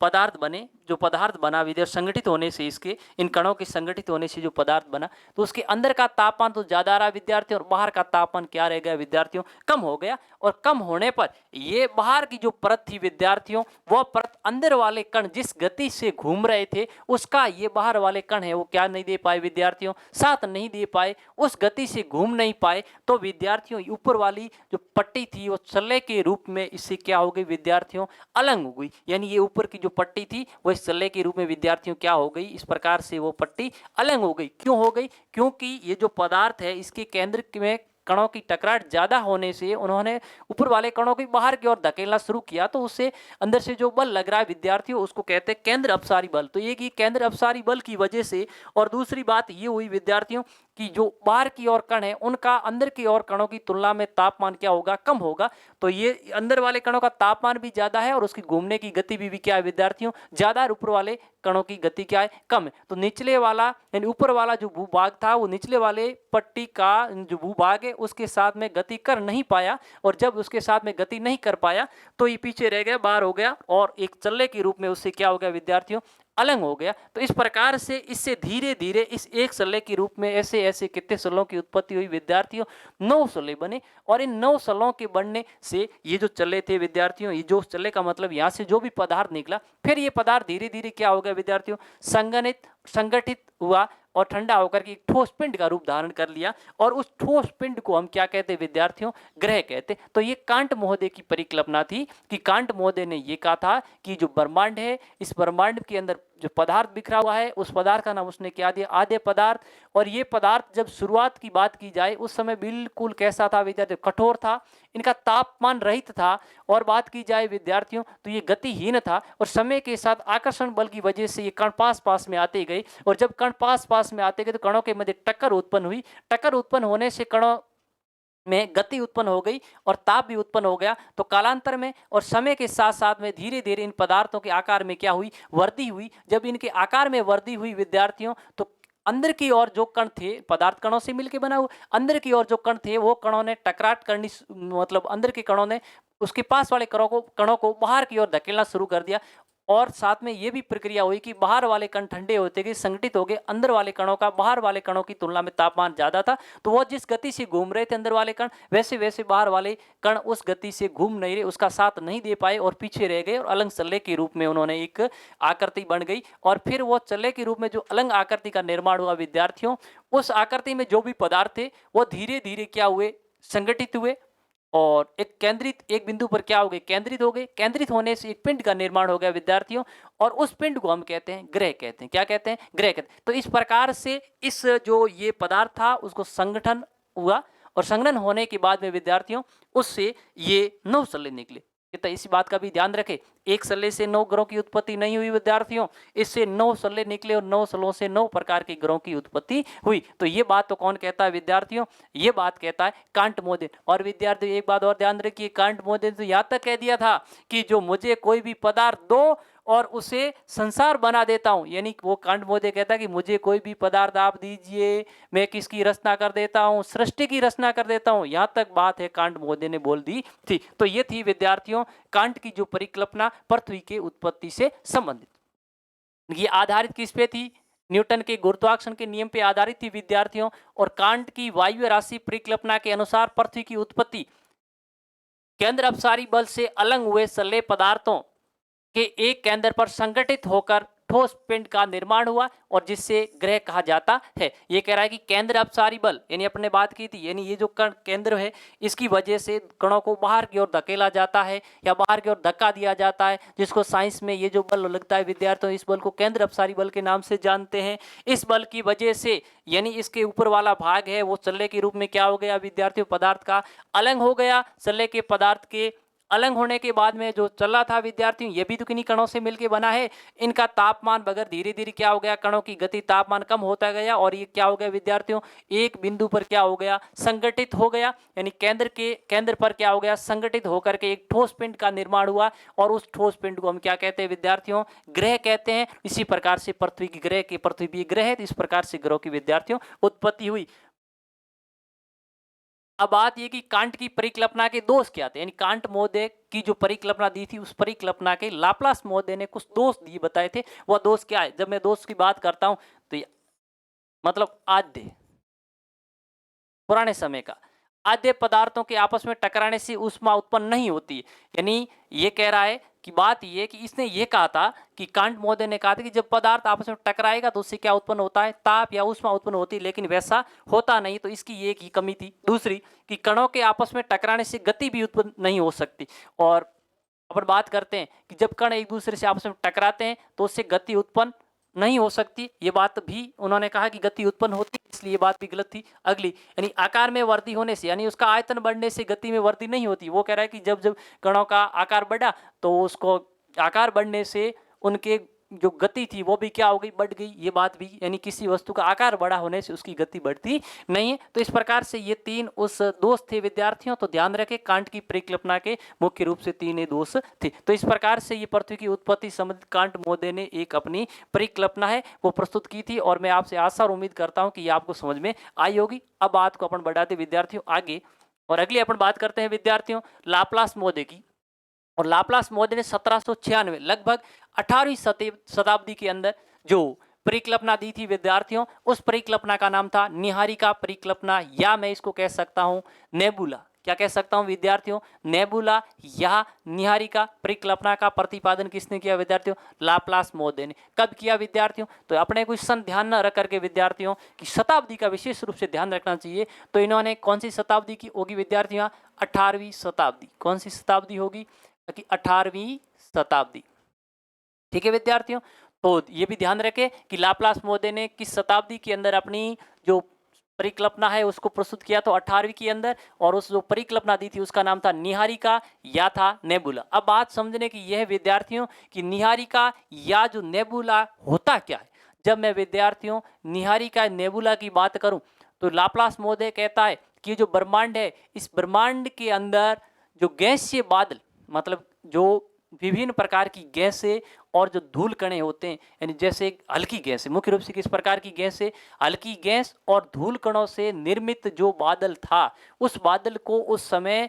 पदार्थ बना विद्यार्थी, संगठित होने से, इसके इन कणों के संगठित होने से जो पदार्थ बना, तो उसके अंदर का तापमान तो ज्यादा रहा विद्यार्थियों और बाहर का तापमान क्या रह गया विद्यार्थियों, कम हो गया। और कम होने पर ये बाहर की जो परत थी विद्यार्थियों, वह परत अंदर वाले कण जिस गति से घूम रहे थे उसका ये बाहर वाले कण है वो क्या नहीं दे पाए विद्यार्थियों, साथ नहीं दे पाए, उस गति से घूम नहीं पाए। तो विद्यार्थियों ऊपर वाली जो पट्टी थी वो चल्ले के रूप में इससे क्या हो गई विद्यार्थियों, अलग हो गई। यानी ये ऊपर की जो पट्टी थी वो इस चल्ले के रूप में विद्यार्थियों क्या हो गई, इस प्रकार से वो पट्टी अलग हो गई। क्यों हो गई, क्योंकि ये जो पदार्थ है इसके केंद्र में कणों की टकराट ज्यादा होने से उन्होंने ऊपर वाले कणों को बाहर की ओर धकेलना शुरू किया। तो उससे अंदर से जो बल लग रहा है विद्यार्थियों उसको कहते हैं केंद्र अपसारी बल। तो ये कि केंद्र अपसारी बल की वजह से, और दूसरी बात ये हुई विद्यार्थियों कि जो बाहर की ओर कण है उनका अंदर की ओर कणों की तुलना में तापमान क्या होगा, कम होगा। तो ये अंदर वाले कणों का तापमान भी ज्यादा है और उसकी घूमने की गति भी क्या है विद्यार्थियों, ज्यादा है। ऊपर वाले कणों की गति क्या है, कम है। तो निचले वाला यानी ऊपर वाला जो भूभाग था वो निचले वाले पट्टी का जो भूभाग है उसके साथ में गति कर नहीं पाया, और जब उसके साथ में गति नहीं कर पाया तो ये पीछे रह गया, बाहर हो गया और एक चल्ले के रूप में उससे क्या हो गया विद्यार्थियों, अलग हो गया। तो इस प्रकार से इससे धीरे धीरे इस एक सल्ले के रूप में ऐसे ऐसे कितने सल्लों की उत्पत्ति हुई विद्यार्थियों, 9 सल्ले बने। और इन 9 सल्लों के बनने से ये जो चल्ले थे विद्यार्थियों, ये जो चल्ले का मतलब यहाँ से जो भी पदार्थ निकला, फिर ये पदार्थ धीरे धीरे क्या हो गया विद्यार्थियों, संगठित हुआ और ठंडा होकर के एक ठोस पिंड का रूप धारण कर लिया। और उस ठोस पिंड को हम क्या कहते विद्यार्थियों, ग्रह कहते। तो ये कांट महोदय की परिकल्पना थी कि कांट महोदय ने ये कहा था कि जो ब्रह्मांड है, इस ब्रह्मांड के अंदर जो पदार्थ बिखरा हुआ है उस पदार्थ का नाम उसने क्या दिया, आद्य पदार्थ। और ये पदार्थ जब शुरुआत की बात की जाए उस समय बिल्कुल कैसा था विद्यार्थियों, कठोर था, इनका तापमान रहित था। और बात की जाए विद्यार्थियों तो ये गतिहीन था, और समय के साथ आकर्षण बल की वजह से ये कण पास पास में आते गए, और जब कण पास पास में आते गए तो कणों के मध्य टक्कर उत्पन्न हुई। टक्कर उत्पन्न होने से कणों में गति उत्पन्न हो गई और ताप भी उत्पन्न हो गया। तो कालांतर में और समय के साथ साथ में धीरे धीरे इन पदार्थों के आकार में क्या हुई, वृद्धि हुई। जब इनके आकार में वृद्धि हुई विद्यार्थियों, तो अंदर की ओर जो कण थे, पदार्थ कणों से मिलकर बना हुआ, अंदर की ओर जो कण थे वो कणों ने टकराट करनी, मतलब अंदर के कणों ने उसके पास वाले कणों को बाहर की ओर धकेलना शुरू कर दिया। और साथ में ये भी प्रक्रिया हुई कि बाहर वाले कण ठंडे होते गए, संगठित हो गए। अंदर वाले कणों का बाहर वाले कणों की तुलना में तापमान ज्यादा था, तो वो जिस गति से घूम रहे थे अंदर वाले कण, वैसे वैसे बाहर वाले कण उस गति से घूम नहीं रहे, उसका साथ नहीं दे पाए और पीछे रह गए, और अलंग चल्ले के रूप में उन्होंने एक आकृति बन गई। और फिर वो चल्ले के रूप में जो अलंग आकृति का निर्माण हुआ विद्यार्थियों, उस आकृति में जो भी पदार्थ थे वो धीरे धीरे क्या हुए, संगठित हुए, और एक केंद्रित, एक बिंदु पर क्या हो गए, केंद्रित हो गए। केंद्रित होने से एक पिंड का निर्माण हो गया विद्यार्थियों, और उस पिंड को हम कहते हैं ग्रह कहते हैं। क्या कहते हैं, ग्रह कहते हैं। तो इस प्रकार से इस जो ये पदार्थ था उसको संगठन हुआ, और संगठन होने के बाद में विद्यार्थियों उससे ये 9 सल्ले निकले। तो इसी बात का भी ध्यान रखें, एक सल्ले से 9 ग्रहों की उत्पत्ति नहीं हुई विद्यार्थियों, इससे 9 सल्ले निकले, और 9 सल्लों से 9 प्रकार के ग्रहों की उत्पत्ति हुई। तो ये बात तो कौन कहता है विद्यार्थियों, ये बात कहता है कांट मोदेन। और विद्यार्थियों एक बात और ध्यान रखिए, कांट मोदेन तो यहाँ तक कह दिया था कि जो मुझे कोई भी पदार्थ दो और उसे संसार बना देता हूं, यानी वो कांट मोदे कहता है कि मुझे कोई भी पदार्थ आप दीजिए, मैं किसकी रचना कर देता हूं, सृष्टि की रचना कर देता हूं। यहां तक बात है कांट मोदे ने बोल दी थी। तो ये थी विद्यार्थियों कांट की जो परिकल्पना पृथ्वी के उत्पत्ति से संबंधित। ये आधारित किस पे थी, न्यूटन के गुरुत्वाकर्षण के नियम पे आधारित थी विद्यार्थियों। और कांट की वायु राशि परिकल्पना के अनुसार पृथ्वी की उत्पत्ति केंद्र अपसारी बल से अलग हुए सल्ले पदार्थों के एक केंद्र पर संगठित होकर ठोस पिंड का निर्माण हुआ, और जिससे ग्रह कहा जाता है। ये कह रहा है कि केंद्र अपसारी बल, यानी अपने बात की थी, यानी ये जो कण केंद्र है इसकी वजह से कणों को बाहर की ओर धकेला जाता है या बाहर की ओर धक्का दिया जाता है, जिसको साइंस में ये जो बल लगता है विद्यार्थियों, इस बल को केंद्र अपसारी बल के नाम से जानते हैं। इस बल की वजह से यानी इसके ऊपर वाला भाग है वो चल्ले के रूप में क्या हो गया विद्यार्थियों, पदार्थ का अलग हो गया। चल्ले के पदार्थ के अलग होने के बाद में जो चला था विद्यार्थियों, ये भी तो किन्हीं कणों से मिलकर बना है। इनका तापमान बगैर धीरे धीरे क्या हो गया, कणों की गति, तापमान कम होता गया, और ये क्या हो गया विद्यार्थियों, एक बिंदु पर क्या हो गया, संगठित हो गया। यानी केंद्र पर क्या हो गया, संगठित होकर के एक ठोस पिंड का निर्माण हुआ, और उस ठोस पिंड को हम क्या कहते हैं विद्यार्थियों, ग्रह कहते हैं। इसी प्रकार से पृथ्वी की ग्रह की, पृथ्वी भी ग्रह है, इस प्रकार से ग्रहों की विद्यार्थियों उत्पत्ति हुई। अब बात ये कि कांट की परिकल्पना के दोष क्या थे, यानी कांट महोदय की जो परिकल्पना दी थी उस परिकल्पना के लाप्लास महोदय ने कुछ दोष दिए बताए थे। वह दोष क्या है, जब मैं दोष की बात करता हूं तो मतलब आद्य पुराने समय का आद्य पदार्थों के आपस में टकराने से ऊष्मा उत्पन्न नहीं होती। यानी ये कह रहा है कि बात ये कि इसने ये कहा था कि कांट महोदय ने कहा था कि जब पदार्थ आपस में टकराएगा तो उससे क्या उत्पन्न होता है, ताप या ऊष्मा उत्पन्न होती है, लेकिन वैसा होता नहीं। तो इसकी एक ही कमी थी। दूसरी कि कणों के आपस में टकराने से गति भी उत्पन्न नहीं हो सकती। और अपन बात करते हैं कि जब कण एक दूसरे से आपस में टकराते हैं तो उससे गति उत्पन्न नहीं हो सकती। ये बात भी उन्होंने कहा कि गति उत्पन्न होती, इसलिए ये बात भी गलत थी। अगली यानी आकार में वृद्धि होने से, यानी उसका आयतन बढ़ने से गति में वृद्धि नहीं होती। वो कह रहा है कि जब जब कणों का आकार बढ़ा तो उसको आकार बढ़ने से उनके जो गति थी वो भी क्या हो गई, बढ़ गई। ये बात भी, यानी किसी वस्तु का आकार बड़ा होने से उसकी गति बढ़ती नहीं है। तो इस प्रकार से ये तीन उस दोष थे विद्यार्थियों। तो ध्यान रखें कांट की परिकल्पना के मुख्य रूप से तीन दोष थे। तो इस प्रकार से ये पृथ्वी की उत्पत्ति संबंधित कांट महोदय ने एक अपनी परिकल्पना है वो प्रस्तुत की थी, और मैं आपसे आशा और उम्मीद करता हूँ कि ये आपको समझ में आई होगी। अब बात को अपन बढ़ाते विद्यार्थियों आगे, और अगली अपन बात करते हैं विद्यार्थियों लाप्लास महोदय की। और लाप्लास महोदय ने 1796 लगभग 18वीं शताब्दी के अंदर जो परिकल्पना दी थी विद्यार्थियों, उस परिकल्पना का नाम था निहारिका परिकल्पना, या मैं इसको कह सकता हूं नेबुला। क्या कह सकता हूं विद्यार्थियों, नेबुला या निहारिका परिकल्पना का प्रतिपादन किसने किया विद्यार्थियों, लाप्लास महोदय ने। कब किया विद्यार्थियों, तो अपने कोई सन ध्यान न रख करके विद्यार्थियों की शताब्दी का विशेष रूप से ध्यान रखना चाहिए। तो इन्होंने कौन सी शताब्दी की होगी विद्यार्थियों, 18वीं शताब्दी। कौन सी शताब्दी होगी कि 18वीं शताब्दी। ठीक है विद्यार्थियों। तो ये भी ध्यान रखें कि लाप्लास मोदे ने किस शताब्दी के अंदर अपनी जो परिकल्पना है उसको प्रस्तुत किया, तो 18वीं के अंदर, और उस जो परिकल्पना दी थी उसका नाम था निहारिका या था नेबुला। अब बात समझने की यह है विद्यार्थियों कि निहारिका या जो नेबुला होता क्या है। जब मैं विद्यार्थियों निहारिका नेबुला की बात करूं तो लाप्लास मोदे कहता है कि जो ब्रह्मांड है, इस ब्रह्मांड के अंदर जो गैसीय बादल, मतलब जो विभिन्न प्रकार की गैसें और जो धूल कणे होते हैं, यानी जैसे हल्की गैस है, मुख्य रूप से किस प्रकार की गैस है, हल्की गैस और धूल कणों से निर्मित जो बादल था, उस बादल को उस समय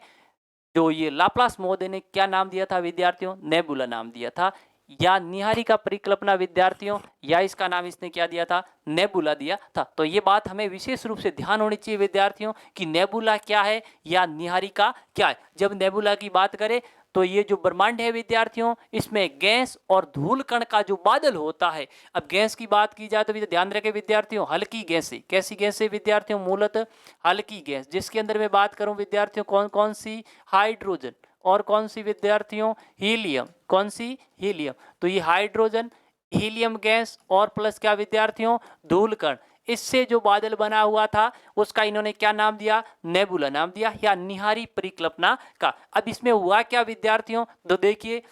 जो ये लाप्लास मोदे ने क्या नाम दिया था विद्यार्थियों, नेबुला नाम दिया था, या निहारिका परिकल्पना विद्यार्थियों, या इसका नाम इसने क्या दिया था, नेबुला दिया था। तो ये बात हमें विशेष रूप से ध्यान होनी चाहिए विद्यार्थियों कि नेबुला क्या है या निहारिका क्या है। जब नेबुला की बात करें तो ये जो ब्रह्मांड है विद्यार्थियों, इसमें गैस और धूल कण का जो बादल होता है। अब गैस की बात की जाए तो ध्यान रखें विद्यार्थियों, हल्की गैसें, कैसी गैसें विद्यार्थियों, मूलतः हल्की गैस, जिसके अंदर मैं बात करूं विद्यार्थियों कौन कौन सी, हाइड्रोजन, और कौन सी विद्यार्थियों, हीलियम, कौन सी, हीलियम। तो ये हाइड्रोजन, हीलियम गैस और प्लस क्या विद्यार्थियों, धूल कण, इससे जो बादल बना हुआ था उसका इन्होंने क्या नाम दिया, नेबुला नाम दिया, या निहारी परिकल्पना का। अब इसमें हुआ क्या विद्यार्थियों, तो देखिए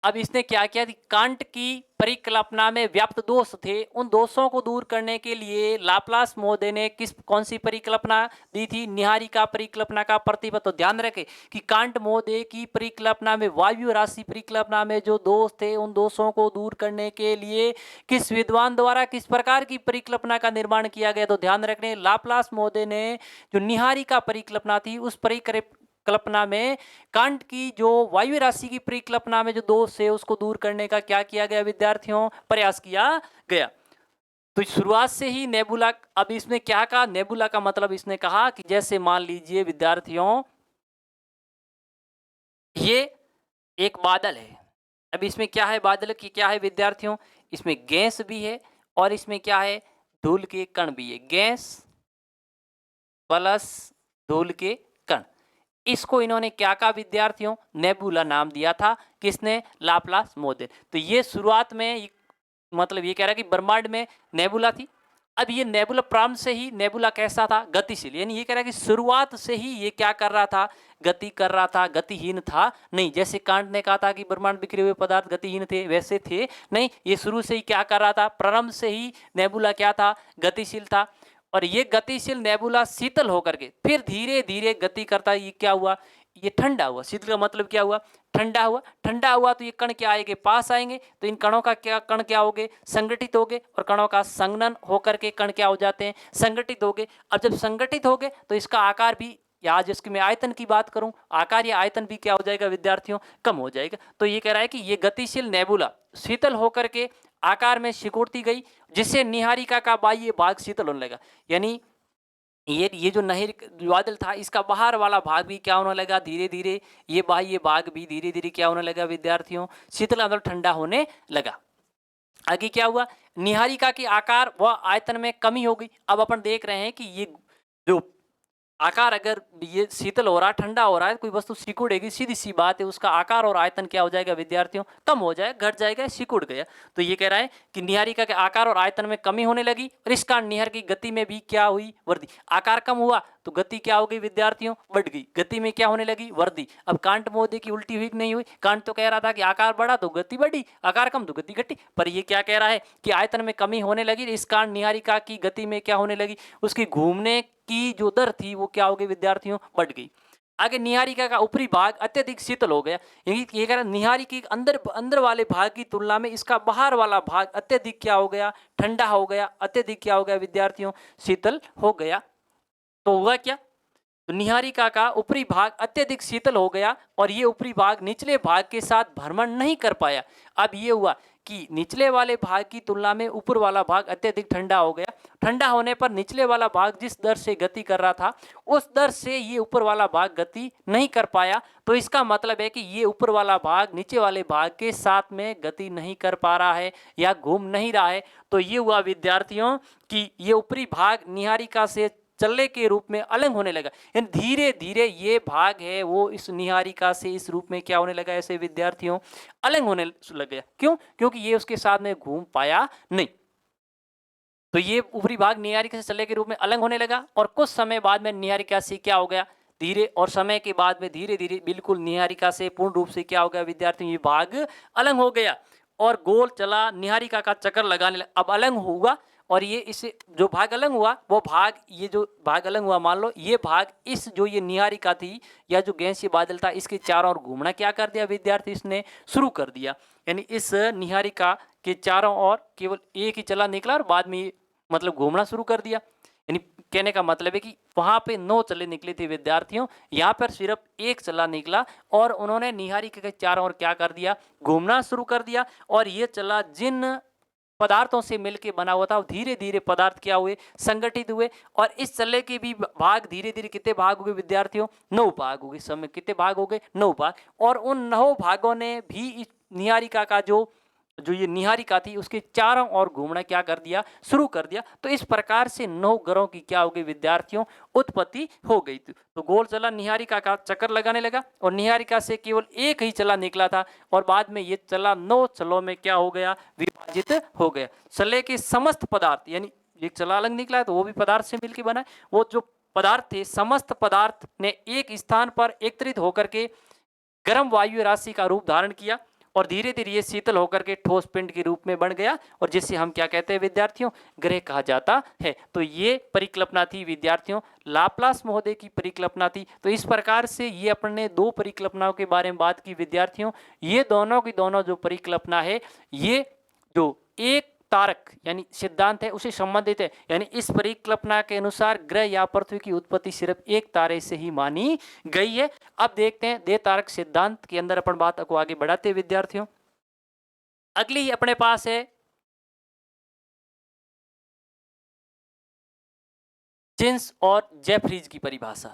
अब इसने क्या किया, कांट की परिकल्पना में व्याप्त दोष थे, उन दोषों को दूर करने के लिए लाप्लास मोदे ने कौन सी परिकल्पना दी थी, निहारिका परिकल्पना का प्रतिबद्ध। तो ध्यान रखें कि कांट मोदे की परिकल्पना में, वायु राशि परिकल्पना में जो दोष थे, उन दोषों को दूर करने के लिए किस विद्वान द्वारा किस प्रकार की परिकल्पना का निर्माण किया गया। तो ध्यान रखने लाप्लास मोदे ने जो निहारिका परिकल्पना थी, उस परिकल्पना में कांट की जो वायु राशि की परिकल्पना में जो दोष है उसको दूर करने का क्या किया गया विद्यार्थियों, प्रयास किया गया। तो शुरुआत से ही नेबुला, अब इसमें क्या कहा, नेबुला का मतलब इसने कहा कि जैसे मान लीजिए विद्यार्थियों ये एक बादल है। अब इसमें क्या है, बादल की क्या है विद्यार्थियों, इसमें गैस भी है और इसमें क्या है, धूल के कण भी है, गैस प्लस धूल के कण। इसको इन्होंने क्या कहा विद्यार्थियों, नेबुला नाम दिया था, किसने, लाप्लास मोदे। तो ये शुरुआत में मतलब ये कह रहा है कि ब्रह्मांड में नेबुला थी। अब ये नेबुला प्रारंभ से ही नेबुला कैसा था, गतिशील, यानी ये कह रहा है कि शुरुआत से ही ये क्या कर रहा था, गति कर रहा था, गतिहीन था नहीं। जैसे कांट ने कहा था कि ब्रह्मांड बिखरे हुए पदार्थ गतिहीन थे, वैसे थे नहीं, ये शुरू से ही क्या कर रहा था, प्रारंभ से ही नेबुला क्या था, गतिशील था। और ये गतिशील नेबुला शीतल होकर के फिर धीरे धीरे गति करता, ये क्या हुआ, ये ठंडा हुआ। शीतल का मतलब क्या हुआ, ठंडा हुआ। ठंडा हुआ तो ये कण क्या आएंगे, पास आएंगे, तो इन कणों का क्या, कण क्या होंगे, संगठित होंगे, और कणों का संघनन होकर के कण क्या हो जाते हैं, संगठित होंगे। अब जब संगठित होंगे तो इसका आकार भी, या जिसकी मैं आयतन की बात करूं, आकार या आयतन भी क्या हो जाएगा विद्यार्थियों, कम हो जाएगा। तो ये कह रहा है कि ये गतिशील नेबुला शीतल होकर के आकार में सिकुड़ती गई, जिससे निहारिका का बाह्य भाग शीतल होने लगा। यानी ये जो नहर बादल था, इसका बाहर वाला भाग भी क्या होने लगा, धीरे धीरे ये बाह्य भाग भी धीरे धीरे क्या होने लगा विद्यार्थियों, शीतल, मतलब ठंडा होने लगा। आगे क्या हुआ, निहारिका के आकार व आयतन में कमी हो गई। अब अपन देख रहे हैं कि ये जो आकार, अगर ये शीतल हो रहा है, ठंडा हो रहा है, कोई वस्तु सिकुड़ेगी, सीधी सी बात है, उसका आकार और आयतन क्या हो जाएगा विद्यार्थियों, कम हो जाएगा, घट जाएगा, सिकुड़ गया। तो ये कह रहा है कि निहारिका के आकार और आयतन में कमी होने लगी, और इस कारण निहार की गति में भी क्या हुई, वृद्धि। आकार कम हुआ तो गति क्या हो गई विद्यार्थियों, बढ़ गई, गति में क्या होने लगी, वृद्धि। अब कांट मोदे की उल्टी हुई नहीं हुई, कांट तो कह रहा था कि आकार बढ़ा तो गति बढ़ी, आकार कम तो गति घटी, पर ये क्या कह रहा है कि आयतन में कमी होने लगी, इस कारण निहारिका की गति में क्या होने लगी, उसकी घूमने की जो दर थी वो क्या हो गई विद्यार्थियों, बढ़ गई। आगे निहारिका का ऊपरी भाग अत्यधिक शीतल हो गया। ये कह रहा है निहारिका के अंदर वाले भाग की तुलना में इसका बाहर वाला भाग अत्यधिक क्या हो गया, ठंडा हो गया, अत्यधिक क्या हो गया विद्यार्थियों, शीतल हो गया। तो हुआ क्या, तो निहारिका का ऊपरी भाग अत्यधिक शीतल हो गया, और ये ऊपरी भाग निचले भाग के साथ भ्रमण नहीं कर पाया। अब ये हुआ कि निचले वाले भाग की तुलना में ऊपर वाला भाग अत्यधिक ठंडा हो गया। ठंडा होने पर निचले वाला भाग जिस दर से गति कर रहा था, उस दर से ये ऊपर वाला भाग गति नहीं कर पाया। तो इसका मतलब है कि ये ऊपर वाला भाग नीचे वाले भाग के साथ में गति नहीं कर पा रहा है या घूम नहीं रहा है। तो ये हुआ विद्यार्थियों कि ये ऊपरी भाग निहारिका से चल्ले के रूप में अलग होने लगा। यानी धीरे धीरे ये भाग है वो इस निहारिका से इस रूप में क्या होने लगा, ऐसे विद्यार्थियों अलग होने लग गया। क्यों? क्योंकि ये उसके साथ में घूम पाया नहीं। तो ये ऊपरी भाग निहारिका से चल्ले के रूप में अलग होने लगा और कुछ समय बाद में निहारिका से क्या हो गया, धीरे और समय के बाद में धीरे धीरे बिल्कुल निहारिका से पूर्ण रूप से क्या हो गया विद्यार्थियों, ये भाग अलग हो गया और गोल चला निहारिका का चक्कर लगाने लगा। अब अलग हुआ और ये इसे जो भाग अलग हुआ वो भाग, ये जो भाग अलग हुआ मान लो ये भाग इस जो ये निहारिका थी या जो गैसीय बादल था इसके चारों ओर घूमना क्या कर दिया विद्यार्थी, इसने शुरू कर दिया। यानी इस निहारिका के चारों ओर केवल एक ही चला निकला और बाद में मतलब घूमना शुरू कर दिया। यानी कहने का मतलब है कि वहां पे 9 चले निकले थे विद्यार्थियों, यहाँ पर सिर्फ एक चला निकला और उन्होंने निहारिका के चारों ओर क्या कर दिया, घूमना शुरू कर दिया। और ये चला जिन पदार्थों से मिलकर बना हुआ था धीरे धीरे पदार्थ क्या हुए, संगठित हुए। और इस चले के भी भाग धीरे धीरे कितने भाग हो गए विद्यार्थियों, 9 भाग हो गए। समय कितने भाग हो गए, 9 भाग। और उन 9 भागों ने भी इस निहारिका का जो ये निहारिका थी उसके चारों ओर घूमना क्या कर दिया, शुरू कर दिया। तो इस प्रकार से 9 ग्रहों की क्या हो गई विद्यार्थियों, उत्पत्ति हो गई थी। तो गोल चला निहारिका का चक्कर लगाने लगा और निहारिका से केवल एक ही चला निकला था और बाद में ये चला 9 चलों में क्या हो गया, विभाजित हो गया। चले के समस्त पदार्थ, यानी एक चला अलग निकला है तो वो भी पदार्थ से मिलकर बना है, वो जो पदार्थ थे समस्त पदार्थ ने एक स्थान पर एकत्रित होकर के गर्म वायु राशि का रूप धारण किया और धीरे धीरे ये शीतल होकर के ठोस पिंड के रूप में बन गया और जिसे हम क्या कहते हैं विद्यार्थियों, ग्रह कहा जाता है। तो ये परिकल्पना थी विद्यार्थियों, लाप्लास महोदय की परिकल्पना थी। तो इस प्रकार से ये अपने 2 परिकल्पनाओं के बारे में बात की विद्यार्थियों। ये दोनों की दोनों जो परिकल्पना है ये जो एक तारक यानी सिद्धांत है उसे संबंधित है। यानी इस परिकल्पना के अनुसार ग्रह या पृथ्वी की उत्पत्ति सिर्फ एक तारे से ही मानी गई है। अब देखते हैं दे तारक सिद्धांत के अंदर अपन बात को आगे बढ़ाते हैं विद्यार्थियों। अगली ही अपने पास है जिन्स और जेफरीज की परिभाषा।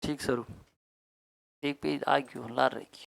ठीक सर, एक पेज आगे ला रही